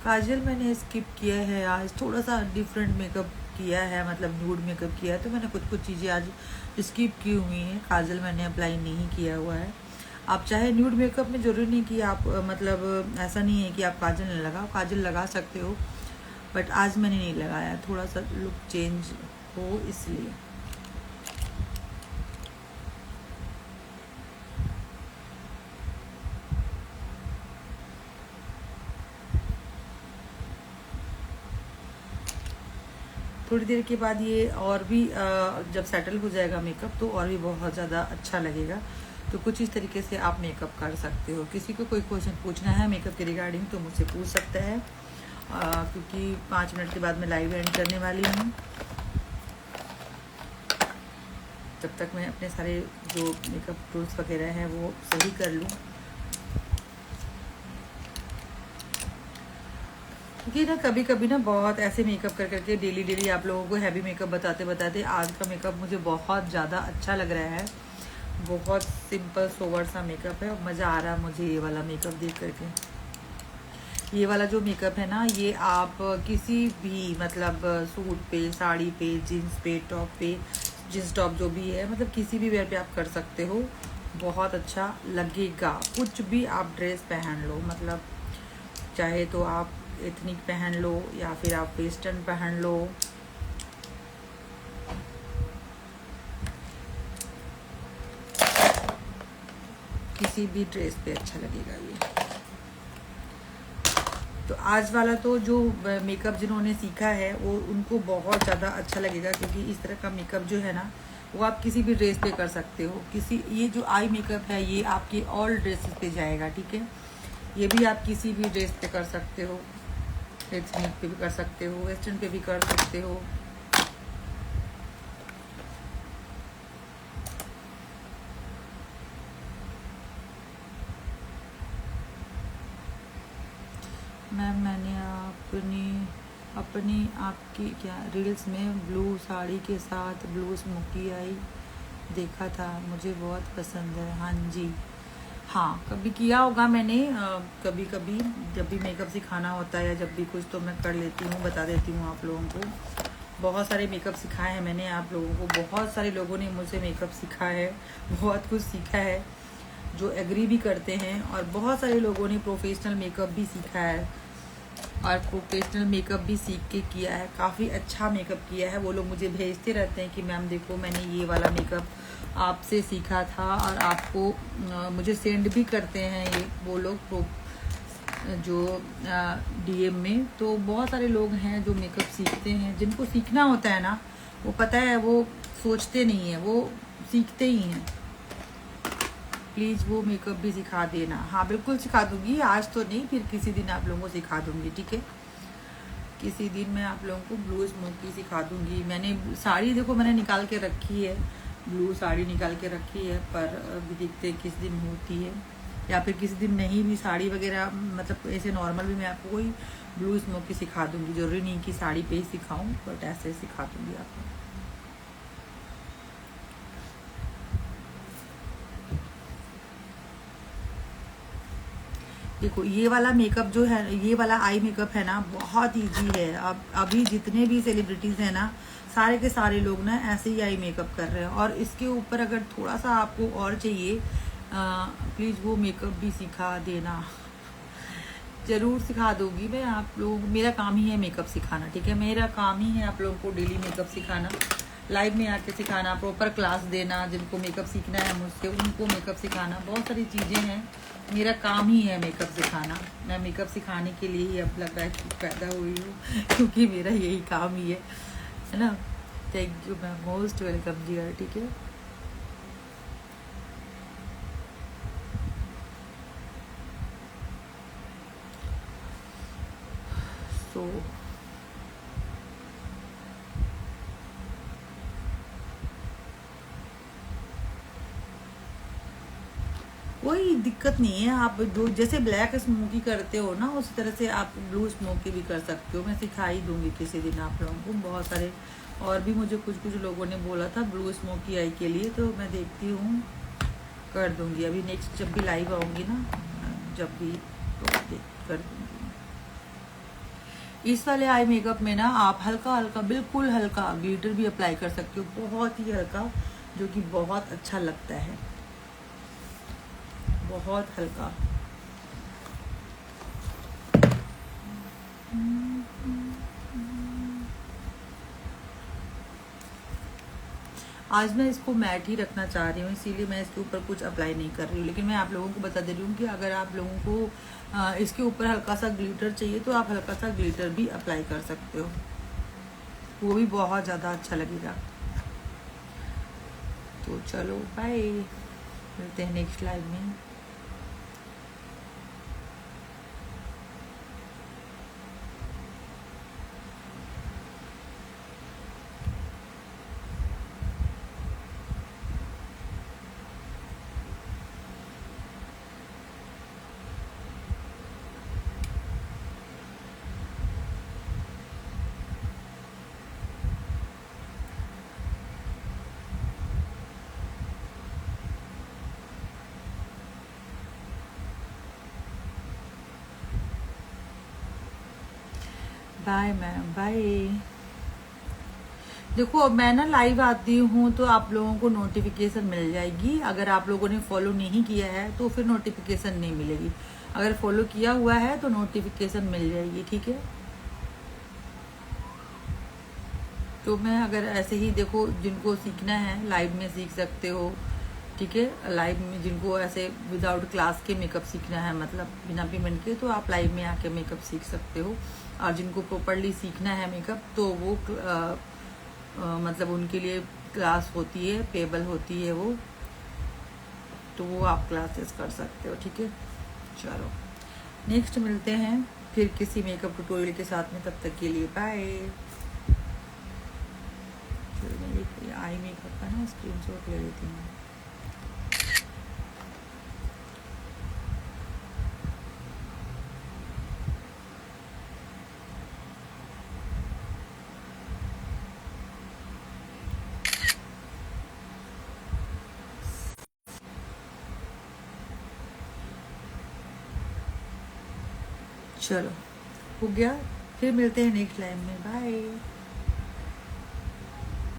काजल मैंने स्किप किया है आज, थोड़ा सा डिफरेंट मेकअप किया है, मतलब न्यूड मेकअप किया है, तो मैंने कुछ कुछ चीज़ें आज स्किप की हुई हैं। काजल मैंने अप्लाई नहीं किया हुआ है। आप चाहे न्यूड मेकअप में ज़रूरी नहीं कि आप मतलब ऐसा नहीं है कि आप काजल नहीं लगाओ, काजल लगा सकते हो, बट आज मैंने नहीं लगाया, थोड़ा सा लुक चेंज हो इसलिए। थोड़ी देर के बाद ये और भी जब सेटल हो जाएगा मेकअप तो और भी बहुत ज़्यादा अच्छा लगेगा। तो कुछ इस तरीके से आप मेकअप कर सकते हो। किसी को कोई क्वेश्चन पूछना है मेकअप के रिगार्डिंग तो मुझसे पूछ सकता है, क्योंकि 5 मिनट के बाद मैं लाइव एंड करने वाली हूँ। जब तक मैं अपने सारे जो मेकअप टूल्स वगैरह हैं वो सही कर लूँ, क्योंकि ना कभी कभी ना बहुत ऐसे मेकअप कर करके डेली आप लोगों को हैवी मेकअप बताते बताते आज का मेकअप मुझे बहुत ज़्यादा अच्छा लग रहा है। बहुत सिंपल सोवर सा मेकअप है और मज़ा आ रहा है मुझे ये वाला मेकअप देख करके। ये वाला जो मेकअप है ना, ये आप किसी भी मतलब सूट पे, साड़ी पे, जीन्स पे, टॉप पे, जीन्स टॉप जो भी है, मतलब किसी भी वेयर पे आप कर सकते हो, बहुत अच्छा लगेगा। कुछ भी आप ड्रेस पहन लो, मतलब चाहे तो आप एथनिक पहन लो या फिर आप वेस्टर्न पहन लो, किसी भी ड्रेस पे अच्छा लगेगा ये। तो आज वाला तो जो मेकअप जिन्होंने सीखा है वो उनको बहुत ज़्यादा अच्छा लगेगा, क्योंकि इस तरह का मेकअप जो है ना वो आप किसी भी ड्रेस पे कर सकते हो। ये जो आई मेकअप है ये आपके ऑल ड्रेसेस पे जाएगा, ठीक है। ये भी आप किसी भी ड्रेस पे कर सकते हो, रेड पे भी कर सकते हो, वेस्टर्न पे भी कर सकते हो। मैम मैंने अपनी आपकी क्या रील्स में ब्लू साड़ी के साथ ब्लू स्मोकी आई देखा था, मुझे बहुत पसंद है। हाँ जी, हाँ कभी किया होगा मैंने, कभी कभी जब भी मेकअप सिखाना होता है या जब भी कुछ तो मैं कर लेती हूँ, बता देती हूँ आप लोगों को। बहुत सारे मेकअप सिखाए हैं मैंने आप लोगों को, बहुत सारे लोगों ने मुझसे मेकअप सीखा है, बहुत कुछ सीखा है, जो एग्री भी करते हैं। और बहुत सारे लोगों ने प्रोफेशनल मेकअप भी सीखा है और प्रोफेशनल मेकअप भी सीख के किया है, काफ़ी अच्छा मेकअप किया है। वो लोग मुझे भेजते रहते हैं कि मैम देखो मैंने ये वाला मेकअप आपसे सीखा था, और आपको मुझे सेंड भी करते हैं ये वो लोग जो डीएम में। तो बहुत सारे लोग हैं जो मेकअप सीखते हैं, जिनको सीखना होता है ना वो पता है वो सोचते नहीं है, वो सीखते ही हैं। प्लीज़ वो मेकअप भी सिखा देना। हाँ बिल्कुल सिखा दूंगी, आज तो नहीं, फिर किसी दिन आप लोगों को सिखा दूंगी, ठीक है। किसी दिन मैं आप लोगों को ब्लू स्मोकी सिखा दूंगी। मैंने साड़ी देखो मैंने निकाल के रखी है, ब्लू साड़ी निकाल के रखी है, पर अभी देखते किस दिन होती है, या फिर किसी दिन नहीं भी साड़ी वगैरह, मतलब ऐसे नॉर्मल भी मैं आपको कोई ब्लू स्मोकी सिखा दूंगी। जरूरी नहीं कि साड़ी पे ही सिखाऊं, बट ऐसे सिखा दूंगी आपको। देखो ये वाला मेकअप जो है, ये वाला आई मेकअप है ना बहुत इजी है। अब अभी जितने भी सेलिब्रिटीज़ हैं ना सारे के सारे लोग ना ऐसे ही आई मेकअप कर रहे हैं। और इसके ऊपर अगर थोड़ा सा आपको और चाहिए प्लीज़ वो मेकअप भी सिखा देना। ज़रूर सिखा दूंगी मैं आप लोग, मेरा काम ही है मेकअप सिखाना, ठीक है। मेरा काम ही है आप लोगों को डेली मेकअप सिखाना, लाइव में आके सिखाना, प्रॉपर क्लास देना, जिनको मेकअप सीखना है मुझसे उनको मेकअप सिखाना, बहुत सारी चीज़ें हैं। मेरा काम ही है मेकअप सिखाना। मैं मेकअप सिखाने के लिए ही अब लग रहा है कि पैदा हुई हूँ, क्योंकि मेरा यही काम ही है ना। Thank you ma'am, most welcome dear, ठीक है। सो कोई दिक्कत नहीं है, आप दो जैसे ब्लैक स्मोकी करते हो ना उसी तरह से आप ब्लू स्मोकी भी कर सकते हो। मैं सिखा ही दूंगी किसी दिन आप लोगों को। बहुत सारे और भी मुझे कुछ लोगों ने बोला था ब्लू स्मोकी आई के लिए, तो मैं देखती हूँ कर दूंगी। अभी नेक्स्ट जब भी लाइव आऊँगी ना, जब भी तो कर दूंगी। इस वाले आई मेकअप में ना आप हल्का हल्का, बिल्कुल हल्का ग्लिटर भी अप्लाई कर सकते हो, बहुत ही हल्का, जो कि बहुत अच्छा लगता है, बहुत हल्का। आज मैं इसको मैट ही रखना चाह रही हूँ, इसीलिए मैं इसके ऊपर कुछ अप्लाई नहीं कर रही हूँ। लेकिन मैं आप लोगों को बता दे रही हूँ कि अगर आप लोगों को इसके ऊपर हल्का सा ग्लिटर चाहिए तो आप हल्का सा ग्लिटर भी अप्लाई कर सकते हो, वो भी बहुत ज़्यादा अच्छा लगेगा। तो चलो बाय, मिलते हैं नेक्स्ट लाइव में। Bye ma'am, bye. देखो अब मैं ना लाइव आती हूँ तो आप लोगों को नोटिफिकेशन मिल जाएगी। अगर आप लोगों ने फॉलो नहीं किया है तो फिर नोटिफिकेशन नहीं मिलेगी, अगर फॉलो किया हुआ है तो नोटिफिकेशन मिल जाएगी, ठीक है। तो मैं अगर ऐसे ही देखो, जिनको सीखना है लाइव में सीख सकते हो, ठीक है। लाइव में जिनको ऐसे विदाउट क्लास के मेकअप सीखना है, मतलब बिना पेमेंट के, तो आप लाइव में आके मेकअप सीख सकते हो। और जिनको प्रॉपरली सीखना है मेकअप तो वो मतलब उनके लिए क्लास होती है, पेबल होती है वो, तो वो आप क्लासेस कर सकते हो। ठीक है, चलो नेक्स्ट मिलते हैं फिर किसी मेकअप ट्यूटोरियल के साथ में, तब तक के लिए बाय। मैं आई मेकअप का ना स्क्रीनशॉट ले लेती हूँ। चलो हो गया, फिर मिलते हैं नेक्स्ट लाइन में, बाय।